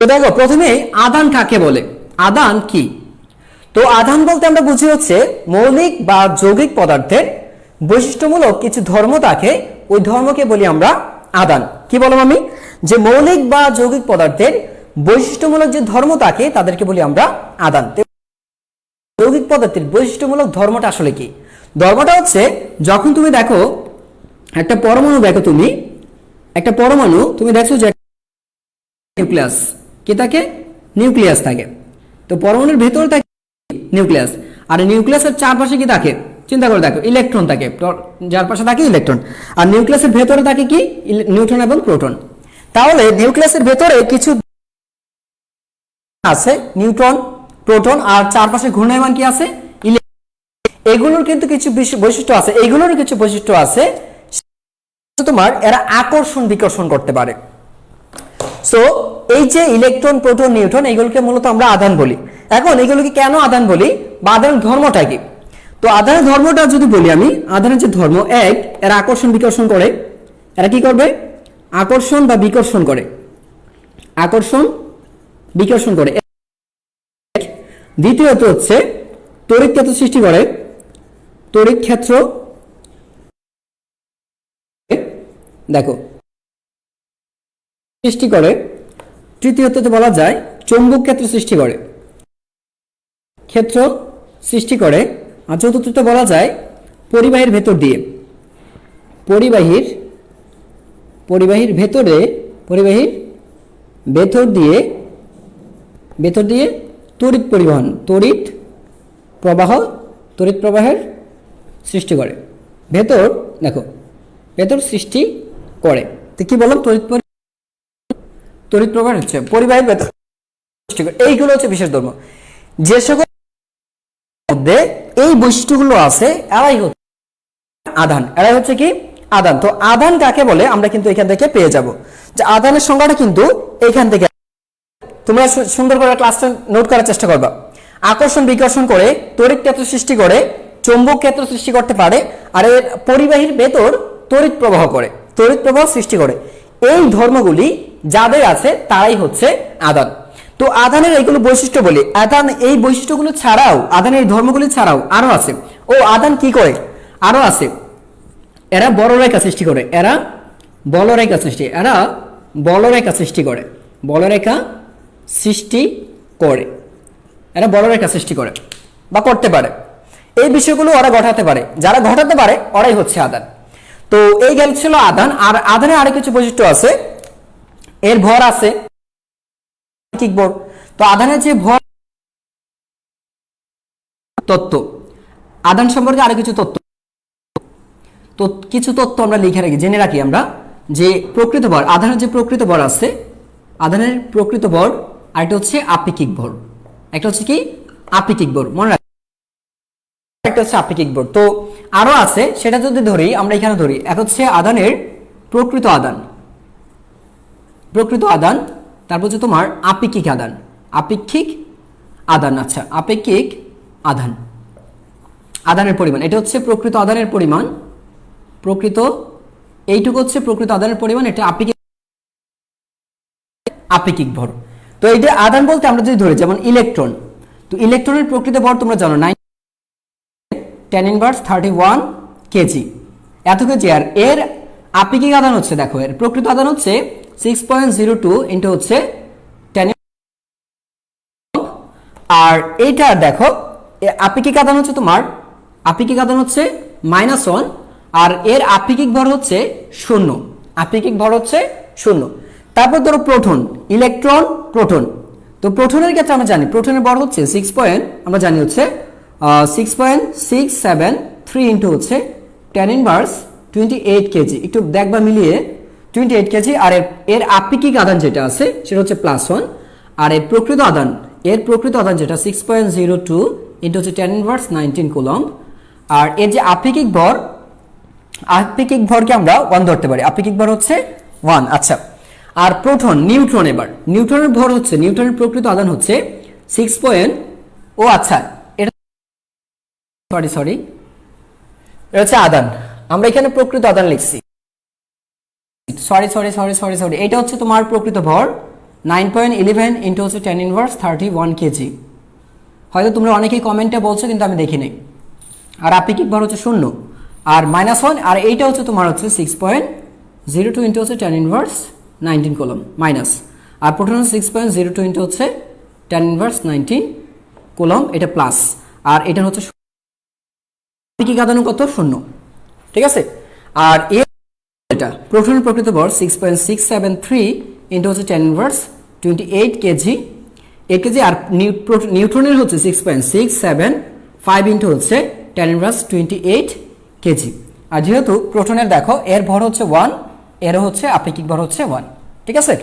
তো দেখো প্রথমে আধান কাকে বলে, আধান কি? তো আধান বলতে আমরা বুঝি হচ্ছে মৌলিক বা যৌগিক পদার্থের বৈশিষ্ট্যমূলক কিছু ধর্ম থাকে, ওই ধর্মকে বলি আমরা আধান। কি বললাম আমি? যে মৌলিক বা যৌগিক পদার্থের বৈশিষ্ট্যমূলক যে ধর্ম থাকে তাদেরকে বলি আমরা আধান। যৌগিক পদার্থের বৈশিষ্ট্যমূলক ধর্মটা আসলে কি? ধর্মটা হচ্ছে যখন তুমি দেখো একটা পরমাণু, দেখো তুমি একটা পরমাণু তুমি দেখছো যে নিউক্লিয়াস কি থাকে, নিউক্লিয়াস থাকে। তো পরমাণুর ভেতর থাকে নিউক্লিয়াস, আর নিউক্লিয়াসের চারপাশে কি থাকে চিন্তা করে দেখো, ইলেকট্রন থাকে, যার পাশে থাকে ইলেকট্রন, আর নিউক্লিয়াসের ভেতরে থাকে কি নিউট্রন এবং প্রোটন। তাহলে নিউক্লিয়াসের ভেতরে কিছু আছে নিউট্রন, প্রোটন, আর চারপাশে ঘূর্ণায়মান কি আছে এগুলোর কিন্তু কিছু বৈশিষ্ট্য আছে, এগুলোর কিছু বৈশিষ্ট্য আছে তোমার এরা আকর্ষণ বিকর্ষণ করতে পারে। সো এই যে ইলেকট্রন, প্রোটন, নিউট্রন এগুলোকে মূলত আমরা আধান বলি। এখন এগুলোকে কেন আধান বলি বা আধানের ধর্মটা কি? তো আধানের ধর্মটা যদি বলি আমি, আধানের যে ধর্ম, এক, এরা আকর্ষণ বিকর্ষণ করে। এরা কি করবে? আকর্ষণ বা বিকর্ষণ করে, আকর্ষণ বিকর্ষণ করে। দ্বিতীয়ত হচ্ছে তড়িৎ ক্ষেত্র সৃষ্টি করে, তড়িৎ ক্ষেত্র, দেখো সৃষ্টি করে। তৃতীয়ত বলা যায় চৌম্বক ক্ষেত্র সৃষ্টি করে, ক্ষেত্র সৃষ্টি করে। আর চতুর্থত বলা যায় পরিবাহীর ভেতর দিয়ে, পরিবাহীর ভেতর দিয়ে তড়িৎ পরিবহন, তড়িৎ প্রবাহের সৃষ্টি করে। দেখো ভেতর সৃষ্টি করে। তো কি বললাম? তড়িৎ প্রবাহ হচ্ছে পরিবাহীর ভেতর সৃষ্টি করে। এইগুলো হচ্ছে বিশেষ ধর্ম। যে সকল মধ্যে এই বৈশিষ্ট্যগুলো আছে এরাই হচ্ছে আধান, এরাই হচ্ছে কি আধান। তো আধান কাকে বলে আমরা কিন্তু এখান থেকে পেয়ে যাব, যে আধানের সংজ্ঞাটা কিন্তু এখান থেকে তোমরা সুন্দর করে ক্লাসটা নোট করার চেষ্টা করবা। আকর্ষণ বিকর্ষণ করে, তড়িৎ ক্ষেত্র সৃষ্টি করে, চৌম্বক ক্ষেত্র সৃষ্টি করতে পারে, আর এর পরিবাহীর ভেতর তড়িৎ প্রবাহ করে, তড়িৎ প্রবাহ সৃষ্টি করে। এই ধর্মগুলি যাদের আছে তারাই হচ্ছে আধান। তো আধানের এইগুলো বৈশিষ্ট্য বলি। আধান এই বৈশিষ্ট্যগুলো ছাড়াও, আধানের এই ধর্মগুলি ছাড়াও আরো আছে। ও আধান কি করে? আরো আছে, এরা বলরেখা সৃষ্টি করে, এরা বলরেখা সৃষ্টি করে, বলরেখা সৃষ্টি করে, এরা বলরেখা সৃষ্টি করে বা করতে পারে। এই বিষয়গুলো ওরা ঘটাতে পারে, যারা ঘটাতে পারে ওরাই হচ্ছে আধান। তো এই গেল ছিল আধান। আর আধানের আরো কিছু বৈশিষ্ট্য আছে, এর ভর আছে আপেক্ষিক ভর। তো আধানের যে ভর তত্ত্ব, আধান সম্পর্কে আরো কিছু তত্ত্ব, তো কিছু তত্ত্ব আমরা লিখে রাখি, জেনে রাখি আমরা, যে প্রকৃত ভর, আধানের যে প্রকৃত ভর আছে, আধানের প্রকৃত ভর, আর এটা হচ্ছে আপেক্ষিক ভর, একটা হচ্ছে কি আপেক্ষিক ভর, মনে রাখি একটা হচ্ছে আপেক্ষিক ভর। তো আরো আছে, সেটা যদি ধরি আমরা এখানে ধরি, এক হচ্ছে আধানের প্রকৃত আধান, তারপর হচ্ছে তোমার আপেক্ষিক আধান, আচ্ছা আপেক্ষিক আধান, আধানের পরিমাণ, এটা হচ্ছে প্রকৃত আধানের পরিমাণ, এইটুকু হচ্ছে প্রকৃত আধানের পরিমাণ, এটা আপেক্ষিক ভর। তো এইটা আধান বলতে আমরা যদি ধরি যেমন ইলেকট্রন, তো ইলেকট্রনের প্রকৃত ভর তোমরা জানো 10⁻31 কেজি, এত কেজি। আর এর আপেক্ষিক আধান হচ্ছে, দেখো এর প্রকৃত আধান হচ্ছে 6.02 ইন্টু হচ্ছে 10, আর এইটা দেখো আপেক্ষিক আধান হচ্ছে তোমার, আপেক্ষিক আধান হচ্ছে -1, আর এর আপেক্ষিক ভর হচ্ছে 0, আপেক্ষিক ভর হচ্ছে 0। তারপর ধরো প্রোটন, ইলেকট্রন, প্রোটন। তো প্রোটনের ক্ষেত্রে আমরা জানি প্রোটনের ভর হচ্ছে 6.673 ইন্টু হচ্ছে 10⁻28 কেজি, একটু দেখবা মিলিয়ে 28 কেজি। আর এর আপেক্ষিক আধান যেটা আছে সেটা হচ্ছে +1, আর এর প্রকৃত আধান, যেটা 6.02 ইন্টু হচ্ছে 10⁻19 কুলম্ব। আর এর যে আপেক্ষিক ভরকে আমরা 1 ধরতে পারি, আপেক্ষিক ভর হচ্ছে 1। আচ্ছা, আর প্রোটন, নিউট্রন, এবার নিউট্রনের ভর হচ্ছে, নিউট্রনের প্রকৃত আধান হচ্ছে 6. ও আচ্ছা, এটা সরি এটা হচ্ছে আধান, আমরা এখানে প্রকৃত আধান লিখছি, সরি এটা হচ্ছে তোমার প্রকৃত ভর, 9.11 ইন্টু হচ্ছে 10 ইনভার্স 31 কেজি। হয়তো তোমরা অনেকেই কমেন্টে বলছো, কিন্তু আমি দেখি নাই। আর আপেক্ষিক ভর হচ্ছে 0 আর -1, আর এইটা হচ্ছে তোমার হচ্ছে 6.02 ইন্টু হচ্ছে 10 ইনভার্স 19 কুলম্ব মাইনাস, আর প্রোটন 6.02 ইন্টু হচ্ছে 10 ইনভার্স 19 কুলম্ব, এটা প্লাস, আর এটা হচ্ছে আপেক্ষিক আধান কত 0, ঠিক আছে। আর এটা প্রোটনের প্রকৃত ভর 6.673 ইন্টু হচ্ছে 10 ইনভার্স 28 কেজি, কেজি, আর নিউট্রনের হচ্ছে 6.675 ইন্টু হচ্ছে 10 ইনভার্স 28 কেজি। আর যেহেতু প্রোটনের দেখো এর ভর হচ্ছে 1, এর হচ্ছে আপেক্ষিক ভর হচ্ছে 1, ঠিক আছে।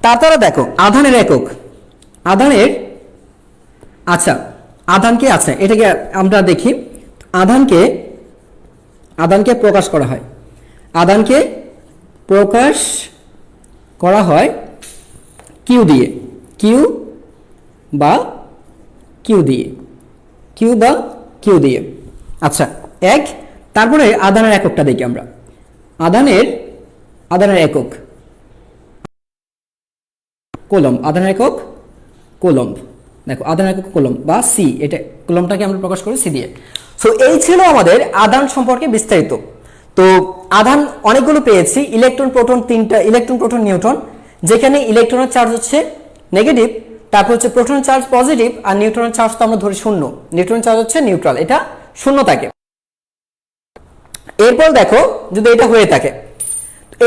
তারপরে দেখো আধানের একক, আধানের, আচ্ছা আধানকে, আচ্ছা এটাকে আমরা দেখি। আধানকে প্রকাশ করা হয়, আধানকে প্রকাশ করা হয় কিউ দিয়ে, কিউ বা কিউ দিয়ে, আচ্ছা এক। তারপরে আধানের এককটা দেখি আমরা, আধানের একক কুলম্ব, আধানের একক কুলম্ব, দেখো আধানের একক কুলম্ব বা সি, এটা কুলম্বটাকে আমরা প্রকাশ করি সি দিয়ে। সো এই ছিল আমাদের আধান সম্পর্কে বিস্তারিত। তো আধান অনেকগুলো পেয়েছি, ইলেকট্রন প্রোটন 3টা, ইলেকট্রন প্রোটন নিউট্রন, যেখানে ইলেকট্রনের চার্জ হচ্ছে নেগেটিভ, তারপর হচ্ছে প্রোটনের চার্জ পজিটিভ, আর নিউট্রনের চার্জ তো আমরা ধরি 0, নিউট্রনের চার্জ হচ্ছে নিউট্রাল, এটা 0 থাকে। এরপর দেখো যদি এটা হয়ে থাকে,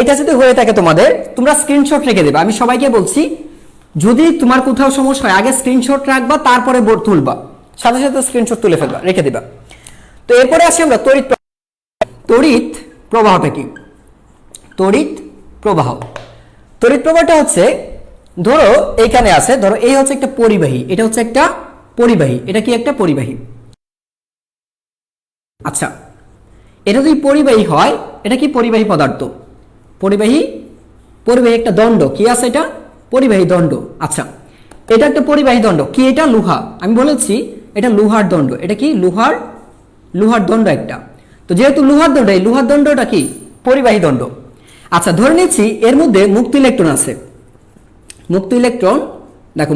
এটা যদি হয়ে থাকে তোমাদের, তোমরা স্ক্রিনশট রেখে দেবে। আমি সবাইকে বলছি, যদি তোমার কোথাও সমস্যা হয় আগে স্ক্রিনশট রাখবা, তারপরে বোর্ড তুলবা, সাথে সাথে স্ক্রিনশট তুলে ফেলবা, রেখে দিবা। তো এরপরে আসি আমরা তড়িৎ প্রবাহটা কি? তড়িৎ প্রবাহটা হচ্ছে, ধরো এইখানে আছে, ধরো এই হচ্ছে একটা পরিবাহী, এটা হচ্ছে একটা পরিবাহী, এটা কি একটা পরিবাহী। আচ্ছা এটা যদি পরিবাহী হয়, এটা কি পরিবাহী পদার্থ, পরিবাহী একটা দণ্ড, কি আছে এটা পরিবাহী দণ্ড। আচ্ছা এটা একটা পরিবাহী দণ্ড, কি এটা লোহা, আমি বলেছি এটা লোহার দণ্ড, এটা কি লোহার দণ্ড একটা। তো যেহেতু লোহার দণ্ড, এই লোহার দণ্ডটা কি পরিবাহী দণ্ড। আচ্ছা ধরে নিচ্ছি এর মধ্যে মুক্ত ইলেকট্রন আছে, মুক্ত ইলেকট্রন, দেখো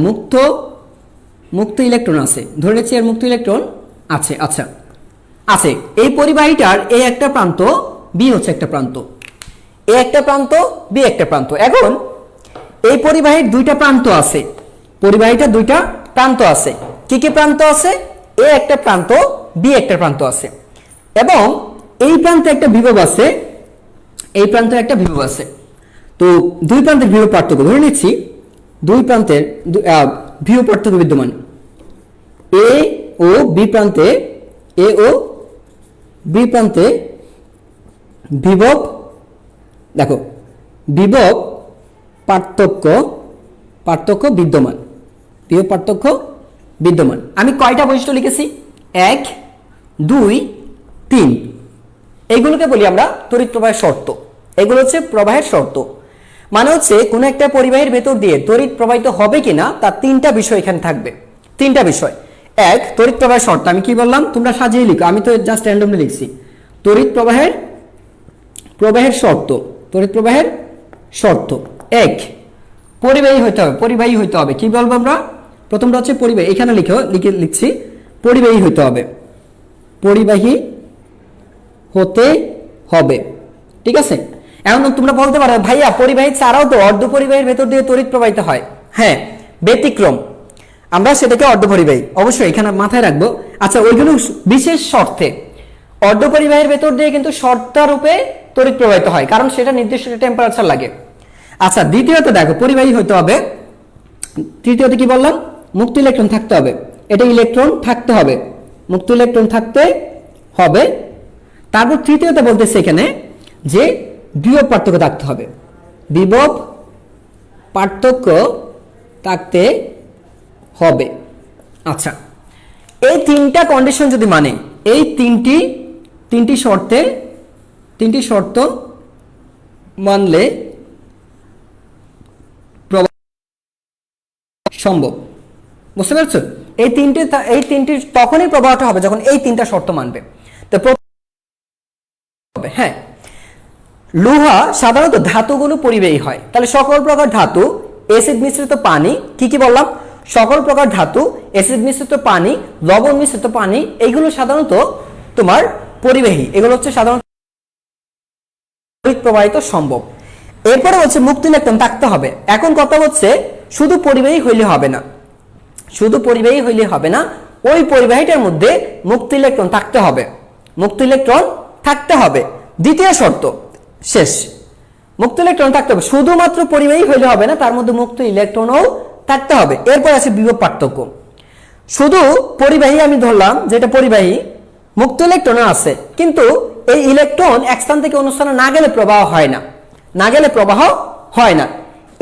মুক্ত ইলেকট্রন আছে, ধরে নিচ্ছি এর মুক্ত ইলেকট্রন আছে। আচ্ছা আছে, এই পরিবাহীটার এ একটা প্রান্ত, বি হচ্ছে একটা প্রান্ত, এ একটা প্রান্ত, বি একটা প্রান্ত। এখন এই পরিবাহীর দুইটা প্রান্ত আছে, পরিবাহীটা দুইটা প্রান্ত আছে, কি কি প্রান্ত আছে? এ একটা প্রান্ত, বি একটা প্রান্ত আছে, এবং এই প্রান্তে একটা বিভব আছে, এই প্রান্তে একটা বিভব আছে। তো দুই প্রান্তের বিভব পার্থক্য ধরে নিচ্ছি, দুই প্রান্তের বিভব পার্থক্য বিদ্যমান, এ ও বি প্রান্তে, এ ও বি প্রান্তে বিভব, দেখো বিভব পার্থক্য বিদ্যমান, বিভব পার্থক্য বিদ্যমান। আমি কয়টা বৈশিষ্ট্য লিখেছি? 1, 2, 3, এইগুলোকে বলি আমরা তড়িৎ প্রবাহের শর্ত। এগুলো হচ্ছে প্রবাহের শর্ত, মানে হচ্ছে কোনো একটা পরিবাহীর ভেতর দিয়ে তড়িৎ প্রবাহিত হবে কিনা তার 3টা বিষয় এখানে থাকবে, 3টা বিষয়। 1 তড়িৎ প্রবাহের শর্ত, আমি কি বললাম তোমরা সাজিয়ে লিখো, আমি তো জাস্ট র্যান্ডমলি লিখছি। তড়িৎ প্রবাহের শর্ত, তড়িৎ প্রবাহের শর্ত 1 পরিবাহী হইতে হবে, কি বলবো আমরা? প্রথমটা হচ্ছে পরিবাহী, এখানে লিখছি পরিবাহী হইতে হবে, পরিবাহী হতে হবে, ঠিক আছে। এখন তোমরা বলতে পারো ভাইয়া পরিবাহী ছাড়াও তো অর্ধপরিবাহীর ভেতর দিয়ে তড়িৎ প্রবাহিত হয়। হ্যাঁ ব্যতিক্রম, আমরা সেটাকে অর্ধপরিবাহী অবশ্যই এখানে মাথায় রাখবো। আচ্ছা ওইগুলো বিশেষ শর্তে, অর্ধপরিবাহীর ভেতর দিয়ে কিন্তু শর্তারূপে তড়িৎ প্রবাহিত হয়, কারণ সেটা নির্দিষ্ট টেম্পারেচার লাগে। আচ্ছা দ্বিতীয়ত দেখো পরিবাহী হইতে হবে, তৃতীয়ত কি বললাম? মুক্ত ইলেকট্রন থাকতে হবে, এটা ইলেকট্রন থাকতে হবে, মুক্ত ইলেকট্রন থাকতে হবে। তারপর তৃতীয়ত বলতেছে এখানে যে বিভব পার্থক্য থাকতে হবে, বিভব পার্থক্য থাকতে হবে। আচ্ছা এই 3টা কন্ডিশন যদি মানে, এই তিনটি শর্ত মানলে সম্ভব, বুঝতে পারছো? এই তিনটি তখনই প্রবাহটা হবে যখন এই 3টা শর্ত মানবে। তো হ্যাঁ লোহা সাধারণত ধাতুগুলো পরিবাহী হয়, তাহলে সকল প্রকার ধাতু, এসিড মিশ্রিত পানি, কি কি বললাম, সকল প্রকার ধাতু, এসিড মিশ্রিত পানি, লবণ মিশ্রিত পানি, এইগুলো সাধারণত তোমার পরিবাহী, এগুলো হচ্ছে সাধারণত তড়িৎ প্রবাহিত সম্ভব। এরপরে হচ্ছে মুক্ত ইলেকট্রন থাকতে হবে। এখন কথা হচ্ছে শুধু পরিবাহী হইলে হবে না, শুধু পরিবাহী হইলে হবে না, ওই পরিবাহীটার মধ্যে মুক্ত ইলেকট্রন থাকতে হবে, মুক্ত ইলেকট্রন থাকতে হবে। দ্বিতীয় শর্ত শেষ, মুক্ত ইলেকট্রন থাকতে হবে, শুধুমাত্র পরিবাহী হইলে হবে না, তার মধ্যে মুক্ত ইলেকট্রনও থাকতে হবে। এরপর আছে বিভব পার্থক্য। শুধু পরিবাহী আমি ধরলাম, যেটা পরিবাহী, মুক্ত ইলেকট্রন আছে, কিন্তু এই ইলেকট্রন এক স্থান থেকে অন্য স্থানে না গেলে প্রবাহ হয় না, না গেলে প্রবাহ হয় না।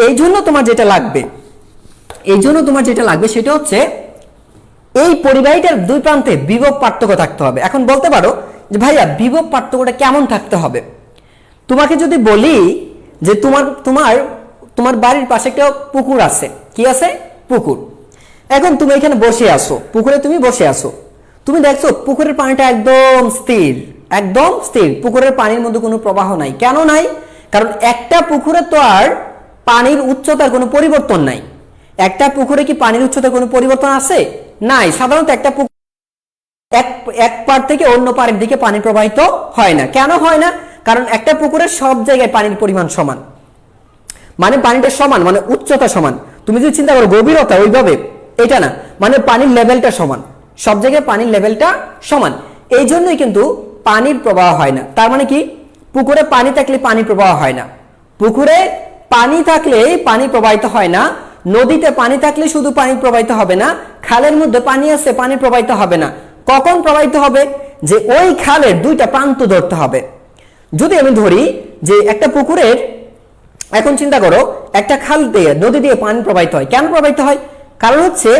এই জন্য তোমার যেটা লাগবে, এই জন্য তোমার যেটা লাগবে সেটা হচ্ছে এই পরিবাহীটার দুই প্রান্তে বিভব পার্থক্য থাকতে হবে। এখন বলতে পারো যে ভাইয়া বিভব পার্থক্যটা কেমন থাকতে হবে? তোমাকে যদি বলি যে তোমার তোমার তোমার বাড়ির পাশে একটা পুকুর আছে, কি আছে? পুকুর। এখন তুমি এখানে বসে আসো, পুকুরে তুমি বসে আসো, তুমি দেখছো পুকুরের পানিটা একদম স্থির, একদম স্থির, পুকুরের পানির মধ্যে কোনো প্রবাহ নাই। কেন নাই? কারণ একটা পুকুরে তো আর পানির উচ্চতার কোনো পরিবর্তন নাই। একটা পুকুরে কি পানির উচ্চতার কোনো পরিবর্তন আছে? নাই। সাধারণত একটা পুকুর এক পাড় থেকে অন্য পাড়ের দিকে পানি প্রবাহিত হয় না। কেন হয় না? কারণ একটা পুকুরের সব জায়গায় পানির পরিমাণ সমান, মানে পানিটা সমান, মানে উচ্চতা সমান। তুমি যদি চিন্তা করো গভীরতা ওইভাবে, এটা না, মানে পানির লেভেলটা সমান, সব জায়গায় পানির লেভেলটা সমান। এই জন্যই কিন্তু পানির প্রবাহ হয় না। তার মানে কি, পুকুরে পানি থাকলে পানি প্রবাহ হয় না, পুকুরে পানি থাকলে পানি প্রবাহিত হয় না, নদীতে পানি থাকলে শুধু পানি প্রবাহিত হবে না, খালের মধ্যে পানি আছে, পানি প্রবাহিত হবে না। কখন প্রবাহিত হবে? যে ওই খালের দুইটা প্রান্ত ধরতে হবে। যদি আমি ধরি যে একটা পুকুরের, এখন চিন্তা করো একটা খাল দিয়ে, নদী দিয়ে পানি প্রবাহিত হয়, কেন প্রবাহিত হয়? কারণ হচ্ছে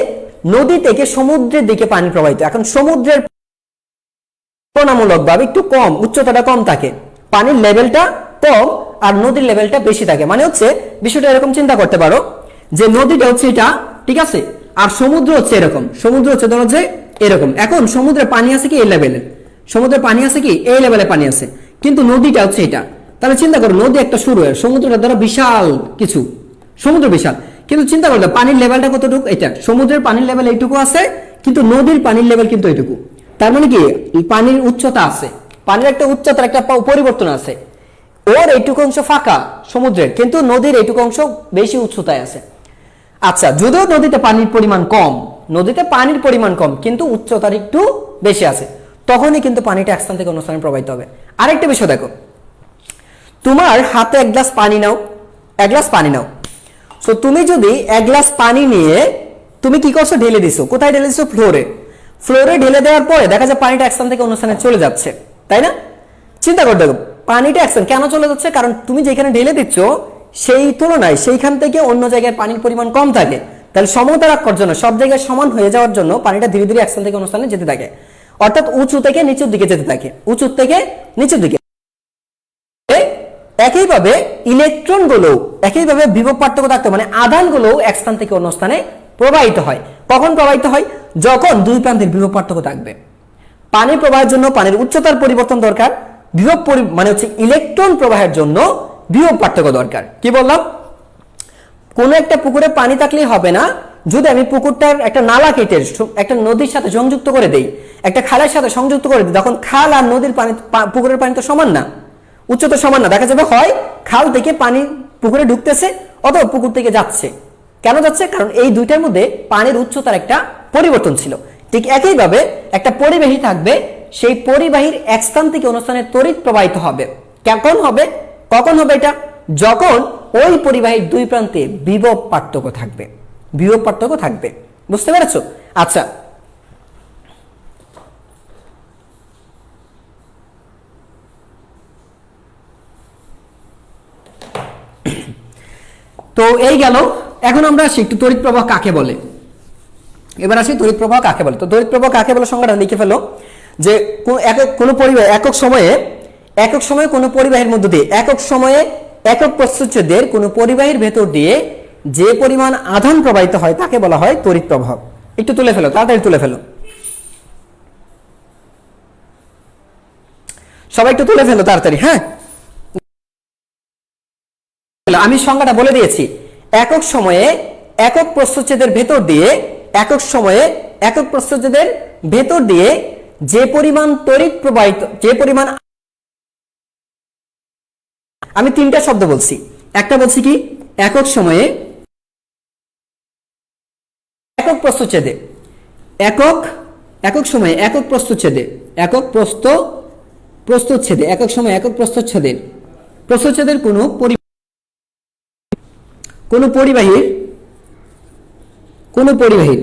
নদী থেকে সমুদ্রের দিকে পানি প্রবাহিত। এখন সমুদ্রের তুলনামূলক ভাবে একটু কম, উচ্চতাটা কম থাকে, পানির লেভেলটা কম, আর নদীর লেভেলটা বেশি থাকে। মানে হচ্ছে বিষয়টা এরকম চিন্তা করতে পারো যে নদীটা হচ্ছে এটা, ঠিক আছে, আর সমুদ্র হচ্ছে এরকম, সমুদ্র হচ্ছে ধরো যে এরকম। এখন সমুদ্রের পানি আছে কি এই লেভেলের, সমুদ্রের পানি আছে কি এই লেভেলে পানি আছে, কিন্তু নদীটা হচ্ছে এটা। তাহলে চিন্তা করো নদী একটা শুরু হয়, সমুদ্রটা ধরো বিশাল কিছু, সমুদ্র বিশাল, কিন্তু চিন্তা করো পানির লেভেলটা কতটুকু, এটা সমুদ্রের পানির লেভেল এইটুকু আছে, কিন্তু নদীর পানির লেভেল কিন্তু এইটুকু। তার মানে কি পানির উচ্চতা আছে, পানির একটা উচ্চতার একটা পরিবর্তন আছে। ওর এইটুকু অংশ ফাঁকা সমুদ্রের, কিন্তু নদীর এইটুকু অংশ বেশি উচ্চতায় আছে। আচ্ছা, যদিও নদীতে পানির পরিমাণ কম, নদীতে পানির পরিমাণ কম, কিন্তু উচ্চতার একটু বেশি আছে, তখনই কিন্তু পানিটা এক স্থান থেকে অন্য স্থানে প্রবাহিত হবে। আরেকটা বিষয় দেখো, তোমার হাতে এক গ্লাস পানি নাও, এক গ্লাস পানি নাও, সো তুমি যদি এক গ্লাস পানি নিয়ে তুমি কি করছো, ঢেলে দিছো, কোথায় ঢেলে দিছো? ফ্লোরে। ফ্লোরে ঢেলে দেওয়ার পরে দেখা যায় পানিটা এক স্থান থেকে অন্য স্থানে চলে যাচ্ছে, তাই না? চিন্তা করে দেখো পানিটা এক স্থান কেন চলে যাচ্ছে? কারণ তুমি যেখানে ঢেলে দিচ্ছ সেই তুলনায় সেইখান থেকে অন্য জায়গায় পানির পরিমাণ কম থাকে। তাহলে সমতা রাখার জন্য, সব জায়গায় সমান হয়ে যাওয়ার জন্য পানিটা ধীরে ধীরে এক স্থান থেকে অন্য স্থানে যেতে থাকে, অর্থাৎ উঁচু থেকে নিচুর দিকে যেতে থাকে, উঁচু থেকে নিচুর দিকে। একইভাবে ইলেকট্রন গুলো, একইভাবে বিভব পার্থক্য থাকতে, মানে আধান গুলো এক স্থান থেকে অন্য স্থানে প্রবাহিত হয়। কখন প্রবাহিত হয়? যখন দুই প্রান্তের বিভব পার্থক্য থাকবে। পানি প্রবাহের জন্য পানির উচ্চতার পরিবর্তন দরকার, বিভব মানে হচ্ছে ইলেকট্রন প্রবাহের জন্য বিভব পার্থক্য দরকার। কি বললাম? কোন একটা পুকুরে পানি থাকলেই হবে না, যদি আমি পুকুরটার একটা নালা কেটে একটা নদীর সাথে সংযুক্ত করে দেই, একটা খালের সাথে সংযুক্ত করে দিই, তখন খাল আর নদীর পানি, পুকুরের পানি তো সমান না, উচ্চতা সমান না। দেখা যাবে হয় খাল থেকে পানি পুকুরে ঢুকতেছে অথবা পুকুর থেকে যাচ্ছে। কেন যাচ্ছে? কারণ এই দুইটার মধ্যে পানির উচ্চতার একটা পরিবর্তন ছিল। ঠিক একইভাবে একটা পরিবাহী থাকবে, সেই পরিবাহীর এক স্থান থেকে অন্য স্থানে তড়িৎ প্রবাহিত হবে। কখন হবে? কখন হবে এটা? যখন ওই পরিবাহীর দুই প্রান্তে বিভব পার্থক্য থাকবে, বিভব পার্থক্য থাকবে। বুঝতে পেরেছো? আচ্ছা, তো এই গেল। এখন আমরা আসি একটু তড়িৎ প্রবাহ কাকে বলে। এবার আসি তড়িৎ প্রবাহ কাকে বলে। তো তড়িৎ প্রবাহ কাকে বলে সংজ্ঞাটা লিখে ফেলো, যে কোনো পরিবাহী একক সময়ে কোনো পরিবাহীর মধ্য দিয়ে, একক সময়ে একক প্রস্থচ্ছেদের কোনো পরিবাহীর ভেতর দিয়ে যে পরিমাণ আধান প্রবাহিত হয় তাকে বলা হয় তড়িৎ প্রবাহ। একটু তুলে ফেলো, তাড়াতাড়ি তুলে ফেলো, সবাই একটু তুলে ফেলো তাড়াতাড়ি, হ্যাঁ। আমি সংজ্ঞাটা বলে দিয়েছি, একক সময়ে একক প্রস্থচ্ছেদের ভেতর দিয়ে, একক সময়ে একক প্রস্থচ্ছেদের ভেতর দিয়ে যে পরিমাণ তড়িৎ প্রবাহিত, যে পরিমাণ, আমি তিনটা শব্দ বলছি, একটা বলছি কি একক সময়ে একক প্রস্থচ্ছেদে, একক সময়ে একক প্রস্থচ্ছেদে, একক প্রস্থচ্ছেদে, একক সময়ে একক প্রস্থচ্ছেদের কোন পরিবাহীর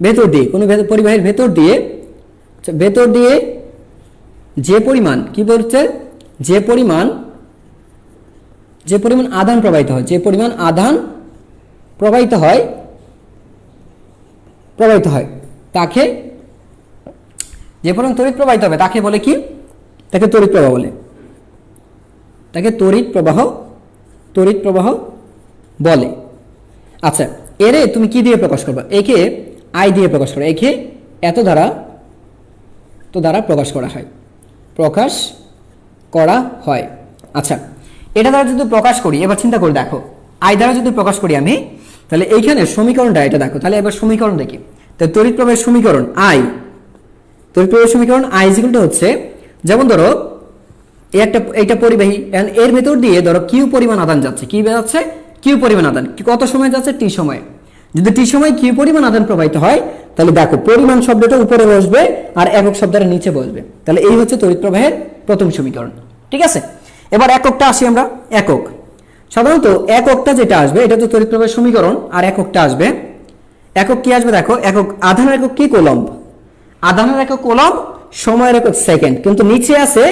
ভেতর দিয়ে, কোন পরিবাহীর ভেতর দিয়ে যে পরিমাণ কি বলছে, যে পরিমাণ আধান প্রবাহিত হয়, যে পরিমাণ আধান প্রবাহিত হয় তাকে, যে পরিমাণ তড়িৎ প্রবাহিত হবে তাকে বলে কি, তাকে তড়িৎ প্রবাহ বলে, তাকে তড়িৎ প্রবাহ বলে। আচ্ছা, এরে তুমি কি দিয়ে প্রকাশ করবে, একে আই দিয়ে প্রকাশ করবে, একে এত দ্বারা প্রকাশ করা হয়। আচ্ছা, এটা দ্বারা যদি প্রকাশ করি, এবার চিন্তা করে দেখো, আই দ্বারা যদি প্রকাশ করি আমি, তাহলে এইখানে সমীকরণটা এটা দেখো, তাহলে এবার সমীকরণ দেখি, তাহলে তড়িৎ প্রবাহের সমীকরণ আই, হচ্ছে, যেমন ধরো এইটা পরিবাহী, এর ভেতর দিয়ে ধরো কিউ পরিমাণ আধান যাচ্ছে, কি যাচ্ছে, কিউ পরিমাণ আধান, কত সময় যাচ্ছে, টি সময়। যদি টি সময় কিউ পরিমাণ আধান প্রবাহিত হয়, তাহলে দেখো পরিমাণ শব্দটা উপরে বসবে আর একক শব্দটা নিচে বসবে, তাহলে এই হচ্ছে তড়িৎ প্রবাহের প্রথম সমীকরণ। ঠিক আছে, এবার এককটা আসি আমরা। একক, সাধারণত এককটা যেটা আসবে এটা তো তড়িৎ প্রবাহের সমীকরণ, আর এককটা আসবে, একক কি আসবে দেখো, একক আধানের একক কি, কুলম্ব, আধানের একক কুলম্ব, সময়ের একক সেকেন্ড, কিন্তু নিচে আছে,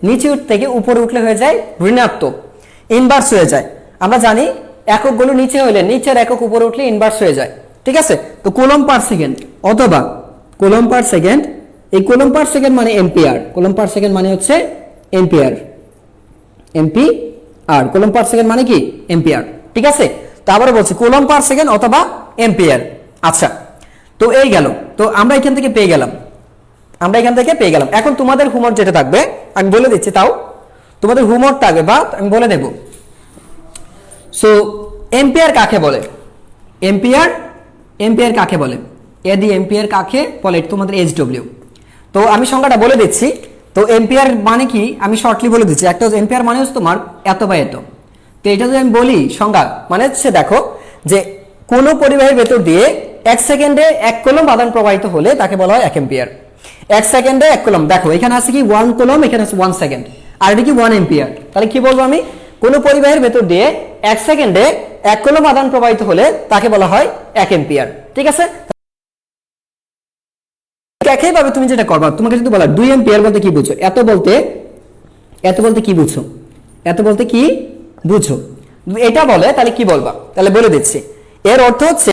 নিচে থেকে উপরে উঠলে হয়ে যায় ঋণাত্মক, ইনভার্স হয়ে যায়। আমরা জানি এককগুলো নিচে হলে নিচের একক উপরে উঠলে ইনভার্স হয়ে যায়। ঠিক আছে, তো কুলম্ব পার সেকেন্ড অথবা কুলম্ব পার সেকেন্ড, এই কুলম্ব পার সেকেন্ড মানে এম্পিয়ার, কুলম্ব পার সেকেন্ড মানে হচ্ছে এম্পিয়ার, কুলম্ব পার সেকেন্ড মানে কি, এম্পিয়ার। ঠিক আছে, তো আবারও বলছি কুলম্ব পার সেকেন্ড অথবা এম্পিয়ার। আচ্ছা, তো এই গেল, তো আমরা এখান থেকে পেয়ে গেলাম, এখন তোমাদের হোমওয়ার্ক যেটা থাকবে আমি বলে দিচ্ছি, তাও তোমাদের হোমওয়ার্ক থাকবে বা আমি বলে দেব। সো এম্পিয়ার কাকে বলে, এম্পিয়ার কাকে বলে, এদি এম্পিয়ার কাকে বলে, তোমাদের এইচডব্লিউ। তো আমি সংজ্ঞাটা বলে দিচ্ছি। তো এম্পিয়ার মানে কি আমি শর্টলি বলে দিচ্ছি, একটা এম্পিয়ার মানে হচ্ছে তোমার এত বা এত। তো এটা যদি আমি বলি সংজ্ঞা মানে হচ্ছে, দেখো যে কোন পরিবাহীর ভেতর দিয়ে 1 সেকেন্ডে 1 কুলম্ব আধান প্রবাহিত হলে তাকে বলা হয় 1 এম্পিয়ার। 1 সেকেন্ডে 1 কুলম্ব, দেখো এখানে আছে কি 1 কুলম্ব, এখানে আছে 1 সেকেন্ড, আর এটা কি 1 এম্পিয়ার। তাহলে কি বলবো আমি, কোন পরিবাহীর ভেতর দিয়ে 1 সেকেন্ডে 1 কুলম্ব আধান প্রবাহিত হলে তাকে বলা হয় 1 এম্পিয়ার। ঠিক আছে, একইভাবে তুমি যেটা করবা, তোমাকে যদি বলা 2 এম্পিয়ার বলতে কি বুঝো, এত বলতে কি বুঝো, এটা বলে তাহলে কি বলবা, তাহলে বলে দিচ্ছি। এর অর্থ হচ্ছে